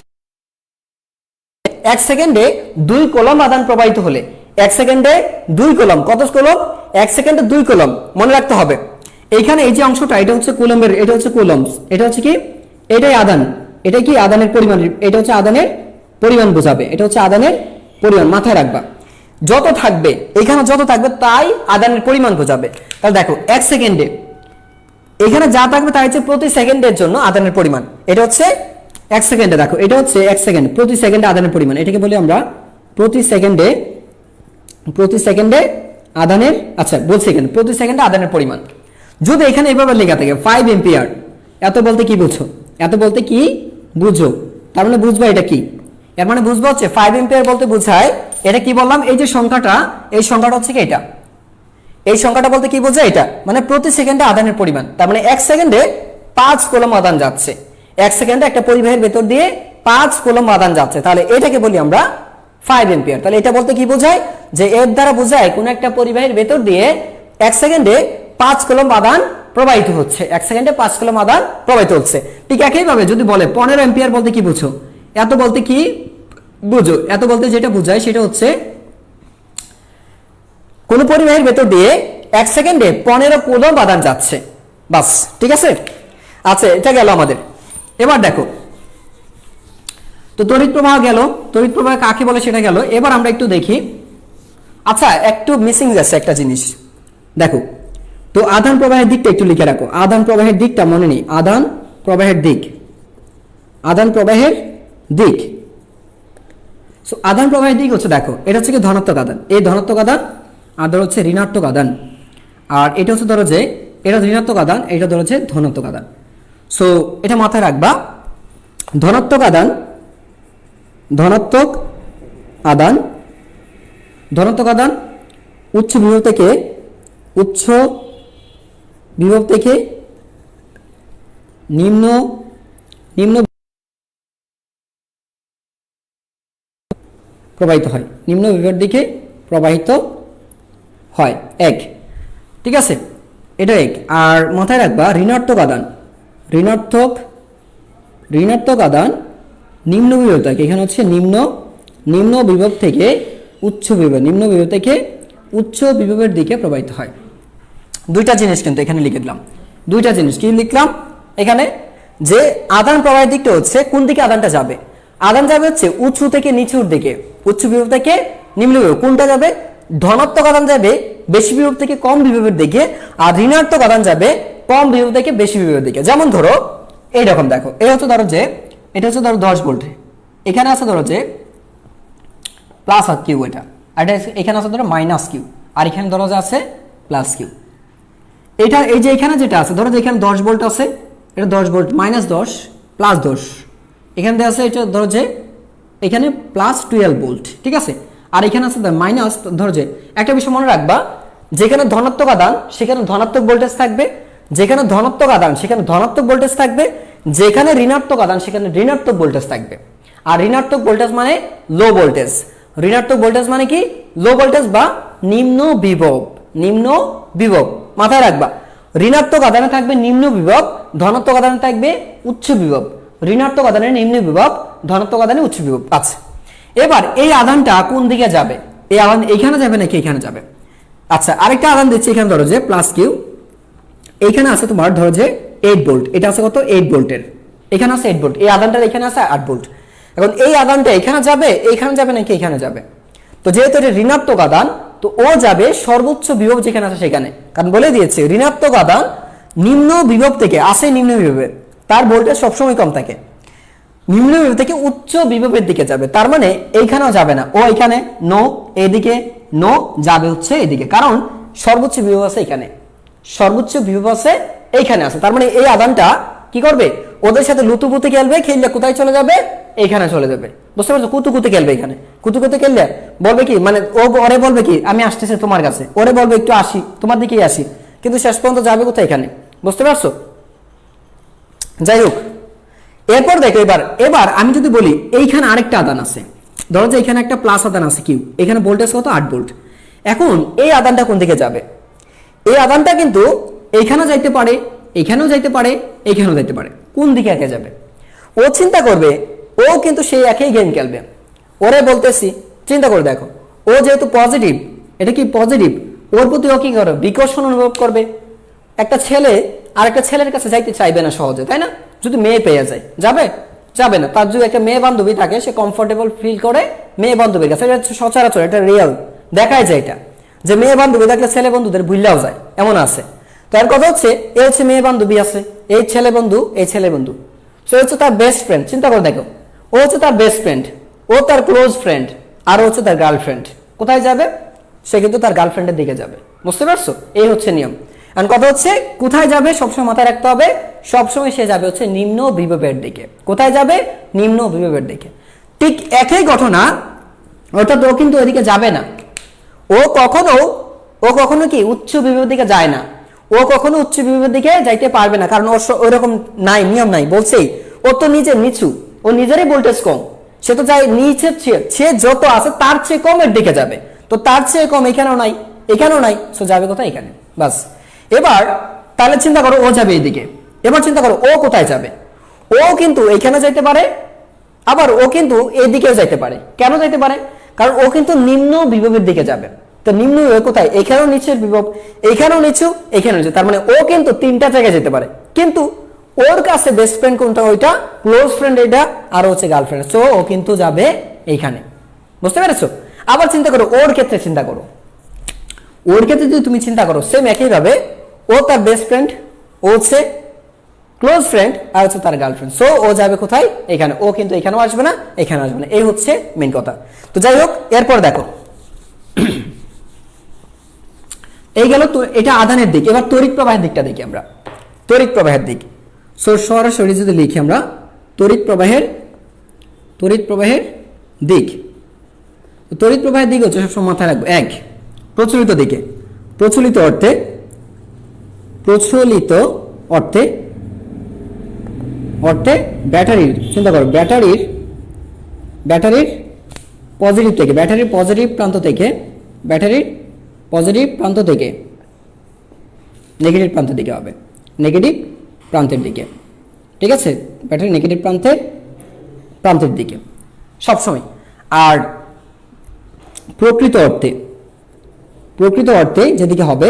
1 সেকেন্ডে 2 কুলম্ব আধান প্রবাহিত হলে, 1 সেকেন্ডে 2 কুলম্ব, কত কুলম্ব, 1 সেকেন্ডে 2 কুলম্ব, মনে রাখতে হবে। এইখানে এই যে অংশটা এটা হচ্ছে কুলম্বের, এটা হচ্ছে কুলম্ব, এটা হচ্ছে কি, এটাই আধান, এটা কি আধানের পরিমাণ, এটা হচ্ছে আধানের পরিমাণ বোঝাবে, এটা হচ্ছে আধানের পরিমাণ, মাথায় রাখবা। যত থাকবে এখানে, যত থাকবে তাই আধানের পরিমাণ বোঝাবে। তাহলে দেখো 1 সেকেন্ডে এখানে যা থাকবে তাই হচ্ছে প্রতি সেকেন্ডের জন্য আধানের পরিমাণ, এটা হচ্ছে 1 সেকেন্ডে, দেখো এটা হচ্ছে 1 সেকেন্ড, প্রতি সেকেন্ডে আধানের পরিমাণ, এটাকে বলি আমরা প্রতি সেকেন্ডে আধানের, আচ্ছা বলছি এখানে প্রতি সেকেন্ডে আধানের পরিমাণ। যদি এখানে এভাবে লেখা থাকে 5 এম্পিয়ার, এত বলতে কি বুঝো, তার মানে বুঝবা এটা কি, এর মানে বুঝবা হচ্ছে 5 এম্পিয়ার বলতে বোঝায়, এটা কি বললাম, এই যে সংখ্যাটা, এই সংখ্যাটা হচ্ছে কি এটা, এই সংখ্যাটা বলতে কি বোঝায়, এটা মানে প্রতি সেকেন্ডে আধানের পরিমাণ। তার মানে 1 সেকেন্ডে 5 কুলম্ব আধান যাচ্ছে, 1 সেকেন্ডে একটা পরিবাহীর ভেতর দিয়ে 5 কুলম্ব আধান যাচ্ছে, তাহলে এটাকে বলি আমরা 5 এম্পিয়ার। তাহলে এটা বলতে কি বোঝায়, যে এর দ্বারা বোঝায় কোন একটা পরিবাহীর ভেতর দিয়ে 1 সেকেন্ডে 5 কুলম্ব আধান প্রবাহিত হচ্ছে, 1 সেকেন্ডে 5 কুলম্ব আধান প্রবাহিত হচ্ছে। ঠিক একইভাবে যদি বলে 15 এম্পিয়ার বলতে কি বুঝো, এত বলতে কি বুঝো, এত বলতে যেটা বোঝায় সেটা হচ্ছে কোন পরিবাহীর ভেতর দিয়ে 1 সেকেন্ডে 15 কুলম্ব আধান যাচ্ছে, বাস। ঠিক আছে, আচ্ছা এটা গেল আমাদের। এবার দেখো, তো তড়িৎ প্রবাহ গেল, তড়িৎ প্রবাহ কাকে বলে সেটা গেল। এবার আমরা একটু দেখি, আচ্ছা একটু মিসিং যাচ্ছে একটা জিনিস, দেখো তো আধান প্রবাহের দিকটা একটু লিখে রাখো, আধান প্রবাহের দিকটা মনে নেই, আধান প্রবাহের দিক, আধান প্রবাহের দিক। সো আধান প্রবাহের দিক হচ্ছে, দেখো এটা হচ্ছে কি ধনাত্মক আধান, এই ধনাত্মক আধান, আর ধরো হচ্ছে ঋণাত্মক আধান, আর এটা হচ্ছে ধরো যে এটা ঋণাত্মক আধান, এটা ধরো হচ্ছে ধনাত্মক আধান। সো এটা মাথায় রাখবা, ধনাত্মক আধান, ধনাত্মক আধান, ধনাত্মক আধান উচ্চ বিভব থেকে, উচ্চ বিভব থেকে নিম্ন নিম্ন প্রবাহিত হয়, নিম্ন বিভবের দিকে প্রবাহিত হয়, এক। ঠিক আছে, এটা এক। আর মাথায় রাখবা ঋণাত্মক আদান, ঋণাত্মক ঋণাত্মক আদান নিম্ন বিভব থেকে, এখানে হচ্ছে নিম্ন বিভব থেকে উচ্চ বিভব, নিম্ন বিভব থেকে উচ্চ বিভবের দিকে প্রবাহিত হয়। দুইটা জিনিস কিন্তু এখানে লিখে দিলাম, দুইটা জিনিস কি লিখলাম এখানে, যে আদান প্রবাহের দিকটা হচ্ছে কোন দিকে আদানটা যাবে, আদান যাবে হচ্ছে উঁচু থেকে নিচুর দিকে, উচ্চ বিভব থেকে নিম্ন বিভব। কোনটা যাবে? ধনাত্মক আদান যাবে বেশি বিভব থেকে কম বিভবের দিকে, আর ঋণাত্মক আদান যাবে কম বিভব থেকে বেশি বিভবের দিকে। যেমন ধরো এইরকম দেখো, এই হচ্ছে ধরো যে এটা হচ্ছে ধরো 10 ভোল্ট, এখানে আছে ধরো যে প্লাস আর কিউ, এটা আর এখানে আছে ধরো মাইনাস কিউ, আর এখানে ধরো যে আছে প্লাস কিউ। এটা এই যে এখানে যেটা আছে ধরো যে এখানে 10 ভোল্ট আছে, এটা 10 ভোল্ট, মাইনাস 10 প্লাস 10, এখানে দেওয়া আছে এটা ধরো যে এখানে প্লাস 12 ভোল্ট। ঠিক আছে, আর এখানে আছে মাইনাস। ধরো যে একটা বিষয় মনে রাখবা, যেখানে ধনাত্মক আদান সেখানে ধনাত্মক ভোল্টেজ থাকবে, যেখানে ধনাত্মক আদান সেখানে ধনাত্মক ভোল্টেজ থাকবে, যেখানে ঋণাত্মক আদান সেখানে ঋণাত্মক ভোল্টেজ থাকবে। আর ঋণাত্মক ভোল্টেজ মানে লো ভোল্টেজ, ঋণাত্মক ভোল্টেজ মানে কি লো ভোল্টেজ বা নিম্ন বিভব, নিম্ন বিভব। মাথায় রাখবা, ঋণাত্মক আদানে থাকবে নিম্ন বিভব, ধনাত্মক আদানে থাকবে উচ্চ বিভব, ঋণাত্মক আদানে নিম্ন বিভব, ধনাত্মক আদানে উচ্চ বিভব। আচ্ছা, এবার এই আদানটা কোন দিকে যাবে? এই আদান এইখানে যাবে নাকি এখানে যাবে? আচ্ছা, আরেকটা আদান দিচ্ছি এখানে ধরো যে প্লাস কিউ, এইখানে আছে তোমার ধরো যে 8 ভোল্ট, এটা আছে কত 8 ভোল্টের, এখানে আছে 8 ভোল্ট, এই আদানটার এখানে আছে 8 ভোল্ট। এখন এই আদানটা এখানে যাবে, এইখানে যাবে নাকি এখানে যাবে? তো যেহেতু এটা ঋণাত্মক আদান, তো ও যাবে সর্বোচ্চ বিভব যেখানে আছে সেখানে, কারণ বলে দিয়েছে ঋণাত্মক আদান নিম্ন বিভব থেকে আসে নিম্ন বিভবের, তার ভোল্টেজ সবসময় কম থাকে, নিম্ন বিভব থেকে উচ্চ বিভবের দিকে যাবে। তার মানে এইখানেও যাবে না, ও এখানে নো, এদিকে নো, যাবে হচ্ছে এদিকে, কারণ সর্বোচ্চ বিভব আছে এখানে, সর্বোচ্চ বিভব আছে এইখানে আছে। তার মানে এই আদানটা কি করবে? ওদের সাথে লুতুপুতি খেলবে, খেললে কোথায় চলে যাবে? এইখানে চলে যাবে। বুঝতে পারছো? কুতুকুতি খেলবে এখানে, কুতুকুতি খেললে বলবে কি, মানে ও ওরে বলবে কি আমি আসতেছি তোমার কাছে, ওরে বলবে একটু আসি তোমার দিকেই আসি, কিন্তু শেষ পর্যন্ত যাবে কোথায়? এখানে। বুঝতে পারছো? যাই হোক, এরপর দেখো এবার আমি যদি বলি এইখানে আরেকটা আদান আছে, ধরো যে এখানে একটা প্লাস আদান আছে কিউ, এখানে ভোল্টেজ কত 8 ভোল্ট। এখন এই আদানটা কোন দিকে যাবে? এই আদানটা কিন্তু এইখানে যাইতে পারে, এখানেও যাইতে পারে, এখানেও যাইতে পারে। কোন দিকে একে যাবে? ও চিন্তা করবে, ও কিন্তু সেই একই গেম খেলবে। ওরে বলতেছি চিন্তা করে দেখো, ও যেহেতু পজিটিভ, এটা কি পজিটিভ, ওর প্রতি ও কি করবে? বিকর্ষণ অনুভব করবে। একটা ছেলে আর একটা ছেলের কাছে যাইতে চাইবে না সহজে, তাই না? যদি মেয়ে পেয়ে যায় যাবে? যাবে না। তার যদি একটা মেয়ে বান্ধবী থাকে, সে কমফোর্টেবল ফিল করে মেয়ে বান্ধবীর কাছে, এটা সচরাচর, এটা রিয়েল, দেখায় যায় এটা, যে মেয়ে বান্ধবী দেখলে ছেলে বন্ধুদের ভুললেও যায়, এমন আছে। তো এর কথা হচ্ছে এ হচ্ছে মেয়ে বান্ধবী আছে, এই ছেলে বন্ধু, এই ছেলে বন্ধু, সে হচ্ছে তার বেস্ট ফ্রেন্ড। চিন্তা করে দেখো, ও হচ্ছে তার বেস্ট ফ্রেন্ড, ও তার ক্লোজ ফ্রেন্ড, আর হচ্ছে তার গার্লফ্রেন্ড। কোথায় যাবে? সে কিন্তু তার গার্লফ্রেন্ডের দিকে যাবে। বুঝতে পারছো? এই হচ্ছে নিয়ম। আর কথা হচ্ছে কোথায় যাবে সবসময় মাথায় রাখতে হবে, সবসময় সে যাবে হচ্ছে নিম্ন বিভবের দিকে। কোথায় যাবে? নিম্ন বিভবের দিকে। ঠিক একই ঘটনা, অর্থাৎ ও কিন্তু ওইদিকে যাবে না, ও কখনো কি উচ্চ বিভবের দিকে যায় না, ও কখনো উচ্চ বিভবের দিকে যাইতে পারবে না, কারণ ওর ওইরকম নাই, নিয়ম নাই। বলছেই ও তো নিজে নিচু, ও নিজেরই ভোল্টেজ কম, সে তো যাই নিচের চেয়ে, সে যত আছে তার চেয়ে কমের দিকে যাবে। তো তার চেয়ে কম এখানেও নাই, এখানেও নাই, সো যাবে কোথায়? এখানে। বাস। এবার তাহলে চিন্তা করো ও যাবে এইদিকে, এবার চিন্তা করো ও কোথায় যাবে? ও কিন্তু এখানে যাইতে পারে, আবার ও কিন্তু এইদিকেও যাইতে পারে। কেন যাইতে পারে? কারণ ও কিন্তু নিম্ন বিভবের দিকে যাবে। তো নিম্ন বিভব কোথায়? এখানেও নিচের বিভব, এখানেও নিচু, এখানেও নিচু, তার মানে ও কিন্তু তিনটা জায়গায় যেতে পারে। কিন্তু ওর কাছে বেস্ট ফ্রেন্ড কোনটা? ওইটা, ক্লোজ ফ্রেন্ড এটা, আর হচ্ছে গার্লফ্রেন্ড। সো ও কিন্তু যাবে এইখানে। বুঝতে পেরেছো? আবার চিন্তা করো ওর ক্ষেত্রে, চিন্তা করো ওর ক্ষেত্রে যদি তুমি চিন্তা করো, সেম একই ভাবে ও তার বেস্ট ফ্রেন্ড, ও হচ্ছে ক্লোজ ফ্রেন্ড, আর হচ্ছে তার গার্লফ্রেন্ড। সো ও যাবে কোথায়? এখানে। ও কিন্তু এখানেও আসবে না, এখানে আসবে না। এই হচ্ছে মেন কথা। তো যাই হোক, এরপর দেখো এই গেল তো, এটা আধানের দিক। এবার তড়িৎ প্রবাহের দিকটা দেখি আমরা। তড়িৎ প্রবাহের দিক, সো সরাসরি যদি লিখি আমরা তড়িৎ প্রবাহের দিক, তড়িৎ প্রবাহের দিক হচ্ছে সবসময় মাথায় রাখবো এক, প্রচলিত দিকে, প্রচলিত অর্থে ব্যাটারির, চিন্তা করো, ব্যাটারির পজিটিভ থেকে, ব্যাটারির পজিটিভ প্রান্ত থেকে নেগেটিভ প্রান্তের দিকে হবে, নেগেটিভ প্রান্তের দিকে, ঠিক আছে, ব্যাটারি নেগেটিভ প্রান্তের দিকে সবসময়। আর প্রকৃত অর্থে যেদিকে হবে,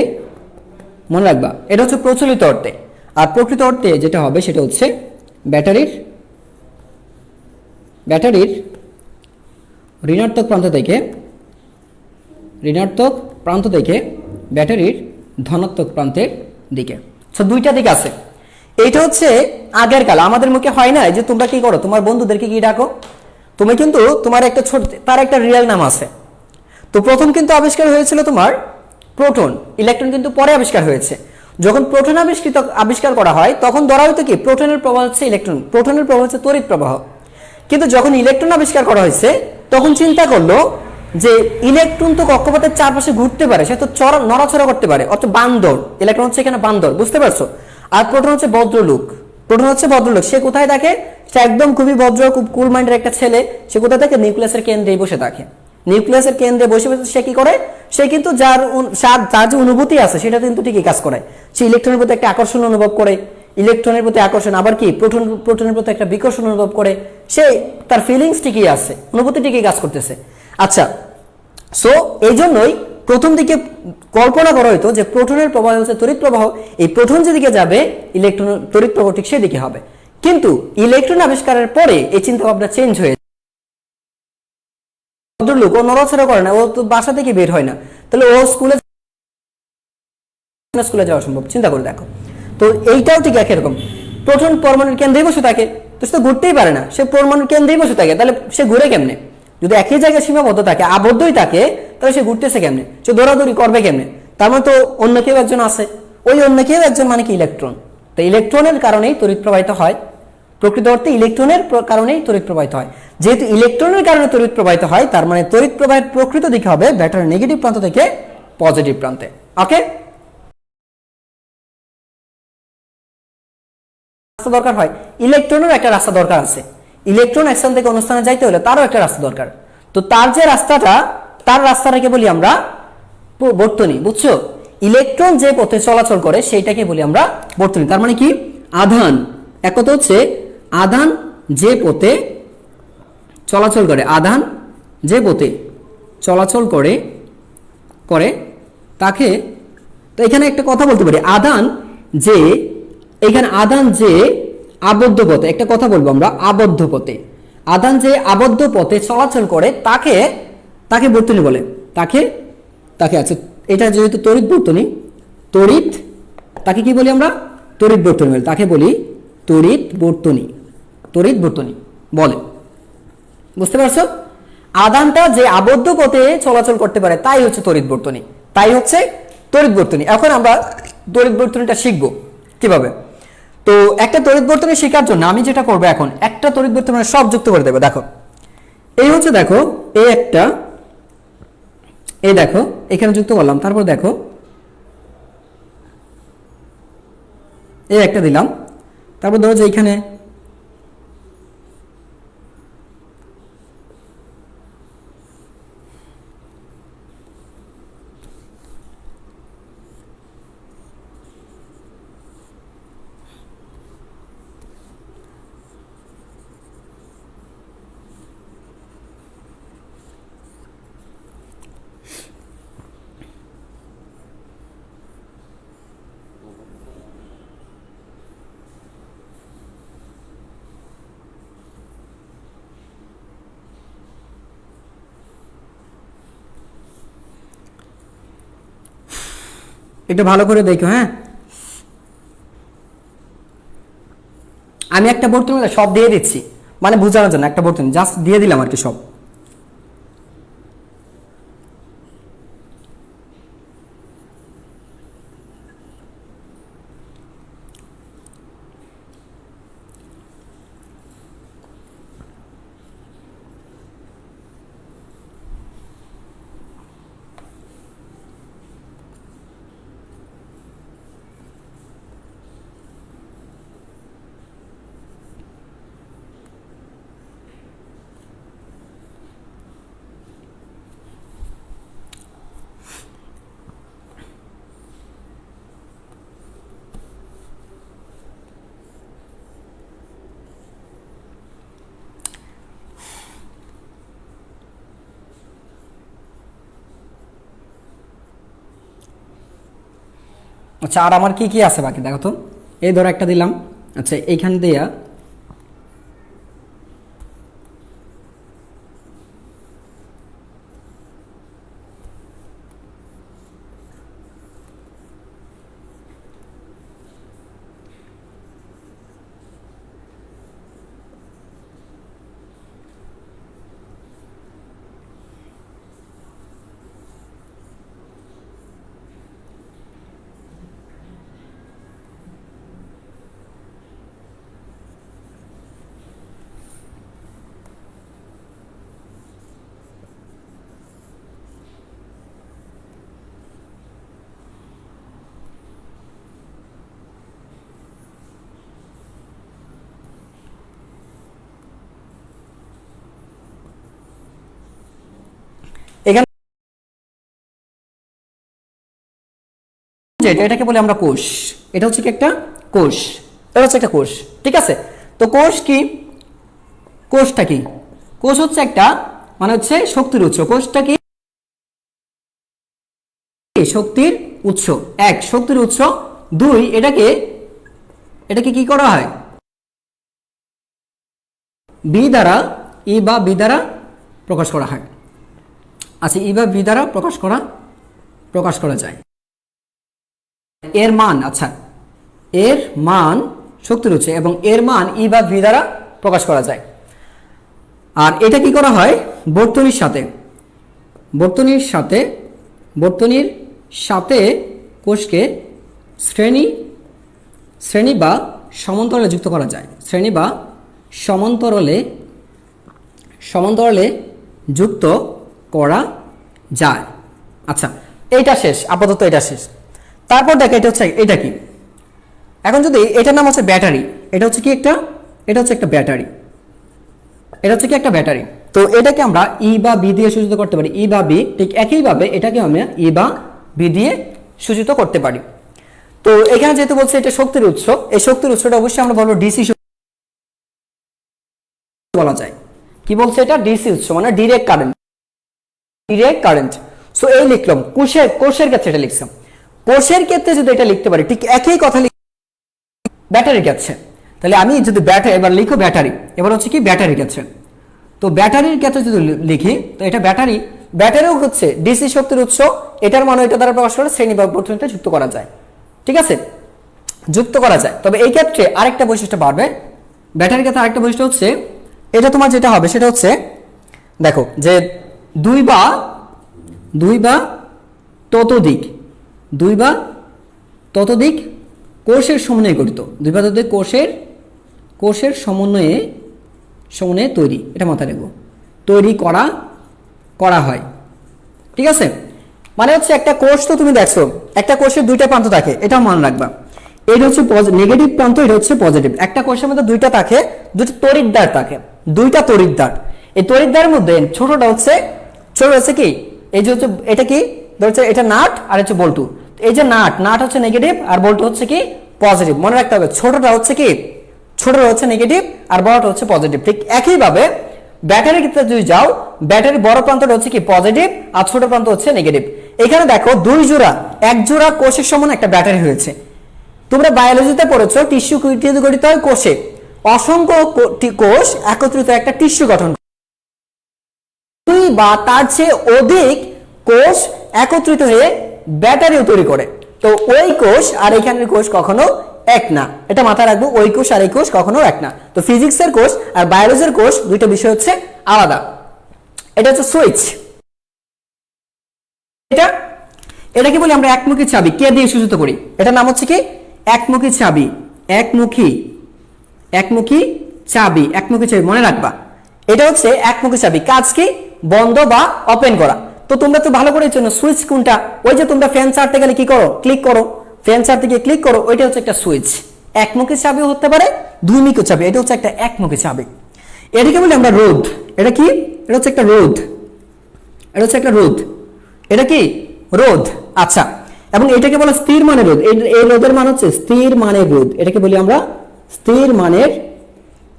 মনে রাখবা এটা হচ্ছে প্রচলিত অর্থে। আর প্রকৃত অর্থে যেটা হবে সেটা হচ্ছে ব্যাটারির ঋণাত্মক প্রান্ত থেকে ব্যাটারির ধনাত্মক প্রান্তের দিকে। সো দুইটা দিক আছে। এইটা হচ্ছে আগের কাল, আমাদের মুখে হয় না যে তোমরা কি করো, তোমার বন্ধুদেরকে কি ডাকো, তুমি কিন্তু তোমার একটা ছোট, তার একটা রিয়েল নাম আছে। তো প্রথম কিন্তু আবিষ্কার হয়েছিল তোমার প্রোটন, ইলেকট্রন কিন্তু পরে আবিষ্কার হয়েছে। যখন প্রোটন আবিষ্কার করা হয় তখন ধরা হয়তো কি প্রোটনের প্রবাহ হচ্ছে ইলেকট্রন, প্রোটনের প্রবাহ হচ্ছে তড়িৎ প্রবাহ। কিন্তু যখন ইলেকট্রন আবিষ্কার করা হয়েছে তখন চিন্তা করলো যে ইলেকট্রন তো কক্ষপথের চারপাশে ঘুরতে পারে, সে তো নড়াচড়া করতে পারে, অর্থাৎ বান্দর, ইলেকট্রন হচ্ছে এখানে বান্দর, বুঝতে পারছো? আর প্রোটন হচ্ছে ভদ্রলোক, সে কোথায় থাকে? সে একদম খুবই ভদ্র, খুব কুল মাইন্ডের একটা ছেলে। সে কোথায় থাকে? নিউক্লিয়াসের কেন্দ্রে বসে থাকে। নিউক্লিয়াসের কেন্দ্রে বসে বসে সে কি করে? সে কিন্তু যার যে অনুভূতি আছে সেটা কিন্তু ঠিকই কাজ করে। সে ইলেকট্রনের প্রতি একটা আকর্ষণ অনুভব করে, ইলেকট্রনের প্রতি আকর্ষণ, আবার কি প্রোটনের প্রতি একটা বিকর্ষণ অনুভব করে। সে তার ফিলিংস ঠিকই আছে, অনুভূতি ঠিকই কাজ করতেছে। আচ্ছা, সো এই জন্যই প্রথম দিকে কল্পনা করা হইতো যে প্রোটনের প্রবাহ হচ্ছে তড়িৎ প্রবাহ, এই প্রোটন যেদিকে যাবে ইলেকট্রন তড়িৎ প্রবাহ ঠিক সেদিকে হবে। কিন্তু ইলেকট্রন আবিষ্কারের পরে এই চিন্তা ভাবনা চেঞ্জ হয়ে, ভদ্রলোক ও নড়াচড়া করে না, ও তো বাসা থেকে বের হয় না, তাহলে ও স্কুলে যাওয়া সম্ভব? চিন্তা করে দেখো। তো এইটাও ঠিক একই রকম, প্রোটন পরমাণুর কেন্দ্রেই বসে থাকে, তো সে তো ঘুরতেই পারে না, সে পরমাণুর কেন্দ্রেই বসে থাকে, তাহলে সে ঘুরে কেমনে? যদি একই জায়গায় সীমাবদ্ধ থাকে, আবদ্ধই থাকে, তাহলে সে ঘুরতেছে কেমনে? সে দৌড়াদৌড়ি করবে কেমনে? তার মানে তো অন্য কেউ একজন আছে, ওই অন্য কেউ একজন মানে কি ইলেকট্রন। তো ইলেকট্রনের কারণেই তড়িৎ প্রবাহিত হয়, প্রকৃত অর্থে ইলেকট্রনের কারণেই তড়িৎ প্রবাহিত হয়। যেহেতু ইলেকট্রনের কারণে তড়িৎ প্রবাহিত হয়, তার মানে তড়িৎ প্রবাহের প্রকৃত দিক হবে ব্যাটারির নেগেটিভ প্রান্ত থেকে পজিটিভ প্রান্তে। ওকে, রাস্তা দরকার হয়, ইলেকট্রনের একটা রাস্তা দরকার আছে। ইলেকট্রন এক স্থান থেকে অন্য স্থানে যাইতে হলে তারও একটা রাস্তা দরকার। তো তার যে রাস্তাটা, তার রাস্তাটাকে বলি আমরা বর্তনী, বুঝছো? ইলেকট্রন যে পথে চলাচল করে সেইটাকে বলি আমরা বর্তনী। তার মানে কি? আধান, এক কথা হচ্ছে আধান যে পথে চলাচল করে, আধান যে পথে চলাচল করে তাকে, তো এখানে একটা কথা বলতে পারি, আধান যে, এখানে আধান যে আবদ্ধ পথে, একটা কথা বলবো আমরা, আবদ্ধ পথে, আধান যে আবদ্ধ পথে চলাচল করে তাকে বর্তনী বলে, তাকে আছে। এটা যেহেতু তড়িৎ বর্তনী, তাকে কি বলি আমরা? তড়িৎ বর্তনী বলে, তাকে বলি তড়িৎ বর্তনী বলে, বুঝতে পারছো? আধানটা যে আবদ্ধ পথে চলাচল করতে পারে তাই হচ্ছে তড়িৎ বর্তনী, এখন আমরা তড়িৎ বর্তনীটা শিখবো কিভাবে। তো একটা তড়িৎ বর্তনী শেখার জন্য আমি যেটা করবো, এখন একটা তড়িৎ বর্তনী সব যুক্ত করে দেবো। দেখো এই হচ্ছে, দেখো এই একটা, এই দেখো এখানে যুক্ত করলাম, তারপর দেখো এই একটা দিলাম, তারপর ধরো যে এখানে একটু ভালো করে দেখো, হ্যাঁ আমি একটা বর্তনী সব দিয়ে দিচ্ছি, মানে বোঝানোর জন্য একটা বর্তনী জাস্ট দিয়ে দিলাম আর কি সব। আচ্ছা, আর আমার কি কি আছে বাকি দেখো তো। এই ধরো একটা দিলাম, আচ্ছা এইখান দিয়া এখানে এটাকে বলে আমরা কোষ। এটা হচ্ছে কি একটা কোষ, এটা হচ্ছে একটা কোষ, ঠিক আছে। তো কোষ কি, কোষটা কি, কোষ হচ্ছে একটা মানে হচ্ছে শক্তির উৎস। কোষটা কি, শক্তির উৎস। এক, শক্তির উৎস। দুই, এটাকে কি করা হয়, বি দ্বারা, ই বা বি দ্বারা প্রকাশ করা হয়। আচ্ছা, ই বা বি দ্বারা প্রকাশ করা যায়। এর মান, আচ্ছা এর মান শক্তির উৎস এবং এর মান ই বা ভি দ্বারা প্রকাশ করা যায়। আর এটা কি করা হয়, বর্তনীর সাথে কোষকে শ্রেণী বা সমান্তরালে যুক্ত করা যায়। শ্রেণী বা সমান্তরালে যুক্ত করা যায়। আচ্ছা, এইটা শেষ, আপাতত এটা শেষ। তারপর দেখ এটা কি, এখন যদি এটার নাম হচ্ছে ব্যাটারি, এটা হচ্ছে কি একটা ব্যাটারি, এটা হচ্ছে কি একটা ব্যাটারি। তো এটাকে আমরা ই বা বি দিয়ে সূচিত করতে পারি, ই বা বি। ঠিক একইভাবে এটাকে আমরা ই বা বি দিয়ে সূচিত করতে পারি। তো এখানে যেহেতু বলছে এটা শক্তির উৎস, এই শক্তির উৎসটা অবশ্যই আমরা বলবো ডিসি বলা যায়। কি বলছে এটা, ডিসি উৎস, মানে ডিরেক্ট কারেন্ট। সো এই লিখলাম কোষের ক্ষেত্রে এটা লিখলাম। কোষের ক্ষেত্রে যদি এটা লিখতে পারি, ঠিক একই কথা ব্যাটারির ক্ষেত্রে, তাহলে আমি যদি এবার লিখো ব্যাটারি, এবার হচ্ছে কি ব্যাটারির ক্ষেত্রে। তো ব্যাটারির ক্ষেত্রে যদি লিখি, তো এটা ব্যাটারিও হচ্ছে ডিসি শক্তির উৎস। এটার মান এটা দ্বারা প্রকাশ করে শ্রেণী বা বর্তনীতে যুক্ত করা যায়, ঠিক আছে, যুক্ত করা যায়। তবে এই ক্ষেত্রে আরেকটা বৈশিষ্ট্য বাড়বে, ব্যাটারির ক্ষেত্রে আরেকটা বৈশিষ্ট্য হচ্ছে, এটা তোমার যেটা হবে সেটা হচ্ছে, দেখো যে দুই বা ততোধিক কোষের সমন্বয়ে গঠিত, দুই বা ততোধিক কোষের সমন্বয়ে তৈরি, এটা মাথায় রাখবো, তৈরি করা হয়, ঠিক আছে। মানে হচ্ছে একটা কোষ, তো তুমি দেখছো একটা কোষের দুইটা প্রান্ত থাকে, এটা মনে রাখবা। এটা হচ্ছে নেগেটিভ প্রান্ত, এটা হচ্ছে পজিটিভ। একটা কোষের মধ্যে দুইটা তড়িৎদ্বার থাকে, দুইটা তড়িৎদ্বার। এই তড়িৎদ্বারের মধ্যে ছোটটা হচ্ছে কি, এই যে হচ্ছে এটা কি ধরছে, এটা নাট আর হচ্ছে বল্টু। এই যে নাট হচ্ছে নেগেটিভ আর বল্টু হচ্ছে কি পজিটিভ। মনে রাখতে হবে ছোটটা হচ্ছে নেগেটিভ আর বড়টা হচ্ছে পজিটিভ। ঠিক একইভাবে ব্যাটারির ক্ষেত্রে যদি যাও, ব্যাটারির বড় প্রান্তটা হচ্ছে কি পজিটিভ আর ছোট প্রান্ত হচ্ছে নেগেটিভ। এখানে দেখো এক জোড়া কোষের সমান একটা ব্যাটারি হয়েছে। তোমরা বায়োলজিতে পড়েছো টিস্যু গঠিত হয় কোষে, অসংখ্য কোষ একত্রিত একটা টিস্যু গঠন, দুই বা তার চেয়ে অধিক কোষ একত্রিত হয়ে ব্যাটারিও তৈরি করে। তো ওই কোষ আর এখানের কোষ কখনো এক না, এটা মাথায় রাখবো। ওই কোষ আর এই কোষ কখনো এক না। তো ফিজিক্সের কোষ আর বায়োলজির কোষ দুইটা বিষয় হচ্ছে আলাদা। এটা হচ্ছে সুইচ। এটাকে বলি আমরা একমুখী চাবি। কে দিয়ে সূচিত করি? এটার নাম হচ্ছে কি একমুখী চাবি। একমুখী চাবি, একমুখী চাবি মনে রাখবা। এটা হচ্ছে একমুখী চাবি। কাজ কি? বন্ধ বা ওপেন করা। তো তোমরা তো ভালো করে জানো সুইচ কোনটা। ওই যে তোমরা ফ্যান ছাড়তে গেলে কি করো? ক্লিক করো, ফ্যান ছাড়তে গিয়ে ক্লিক করো, ওইটা হচ্ছে একটা সুইচ। একমুখী চাবি হতে পারে, দুইমুখী চাবি। এটা হচ্ছে একটা একমুখী চাবি। এটাকে বলি আমরা রোধ। এটা কি? এটা হচ্ছে একটা রোধ। এটা কি? রোধ। আচ্ছা, এবং এটাকে বলা স্থির মানের রোধ। এই রোধের মান হচ্ছে স্থির মানের রোধ। এটাকে বলি আমরা স্থির মানের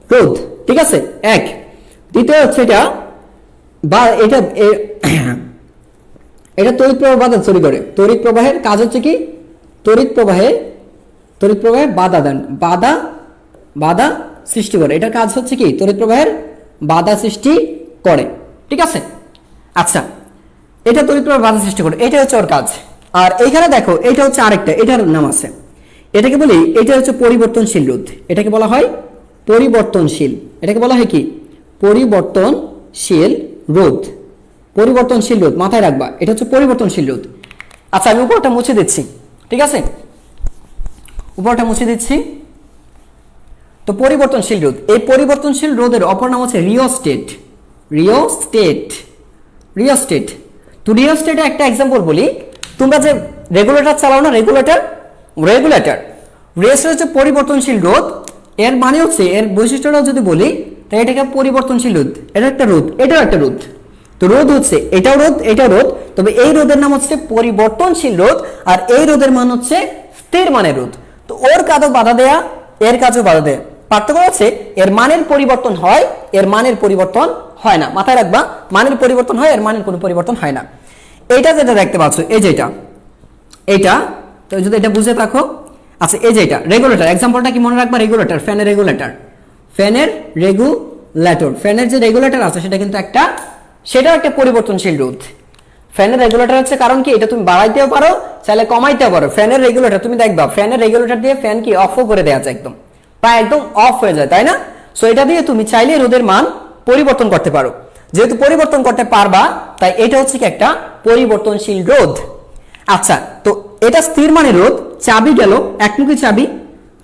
রোধ। ঠিক আছে, এক। দ্বিতীয় হচ্ছে এটা বা এটা তড়িৎ প্রবাহ বাধা তৈরি করে। তড়িৎ প্রবাহের কাজ হচ্ছে কি? তড়িৎ প্রবাহে বাধা সৃষ্টি করে। এটার কাজ হচ্ছে কি? তড়িৎ প্রবাহের বাধা সৃষ্টি করে। ঠিক আছে, আচ্ছা, এটা তড়িৎ প্রবাহের বাধা সৃষ্টি করে, এটা হচ্ছে ওর কাজ। আর এইখানে দেখো, এটা হচ্ছে আরেকটা, এটার নাম আছে, এটাকে বলি, এটা হচ্ছে পরিবর্তনশীল রোধ। এটাকে বলা হয় পরিবর্তনশীল। এটাকে বলা হয় কি? পরিবর্তনশীল রোধ। পরিবর্তনশীল রোধ মাথায় রাখবা, এটা হচ্ছে পরিবর্তনশীল রোধ। আচ্ছা, আমি উপরটা মুছে দিচ্ছি। ঠিক আছে, উপরটা মুছে দিচ্ছি। তো পরিবর্তনশীল রোধ, এই পরিবর্তনশীল রোধের অপর নাম হচ্ছে রিওস্টেট। তো রিওস্টেটের একটা এক্সাম্পল বলি। তোমরা যে রেগুলেটর চালাও না, রেগুলেটর হচ্ছে পরিবর্তনশীল রোধ। এর মানে হচ্ছে, এর বৈশিষ্ট্যটা যদি বলি, তাই এটাকে পরিবর্তনশীল রোধ। এটা একটা রোধ, এটাও একটা রোধ। তো রোধ হচ্ছে এটাও রোধ, এটাও রোধ। তবে এই রোধের নাম হচ্ছে পরিবর্তনশীল রোধ, আর এই রোধের মান হচ্ছে স্থির মানের রোধ। তো ওর কাজও বাধা দেয়া, এর কাজও বাধা দেয়া। পার্থক্য হচ্ছে এর মানের পরিবর্তন হয়, এর মানের পরিবর্তন হয় না। মাথায় রাখবা, মানের পরিবর্তন হয়, এর মানের কোনো পরিবর্তন হয় না। এইটা যেটা দেখতে পাচ্ছ, এই যে এইটা, তো যদি এটা বুঝে থাকো। আচ্ছা, এই যে এটা রেগুলেটর, এক্সাম্পলটা কি মনে রাখবা? রেগুলেটর, ফ্যানের রেগুলেটর। ফ্যানের যে রেগুলেটর আছে সেটা কিন্তু সেটাও একটা পরিবর্তনশীল রোধ। ফ্যানের রেগুলেটর হচ্ছে, কারণ কি এটা তুমি বাড়াইতেও পারো, চাইলে কমাইতেও পারো। ফ্যানের রেগুলেটর তুমি দেখবা, ফ্যানের রেগুলেটর দিয়ে ফ্যান কি অফও করে দেওয়া যায়, একদম প্রায় একদম অফ হয়ে যায়, তাই না? সো এটা দিয়ে তুমি চাইলে রোধের মান পরিবর্তন করতে পারো। যেহেতু পরিবর্তন করতে পারবা, তাই এটা হচ্ছে কি একটা পরিবর্তনশীল রোধ। আচ্ছা, তো এটা স্থির মানের রোধ। চাবি গেল, একমুখী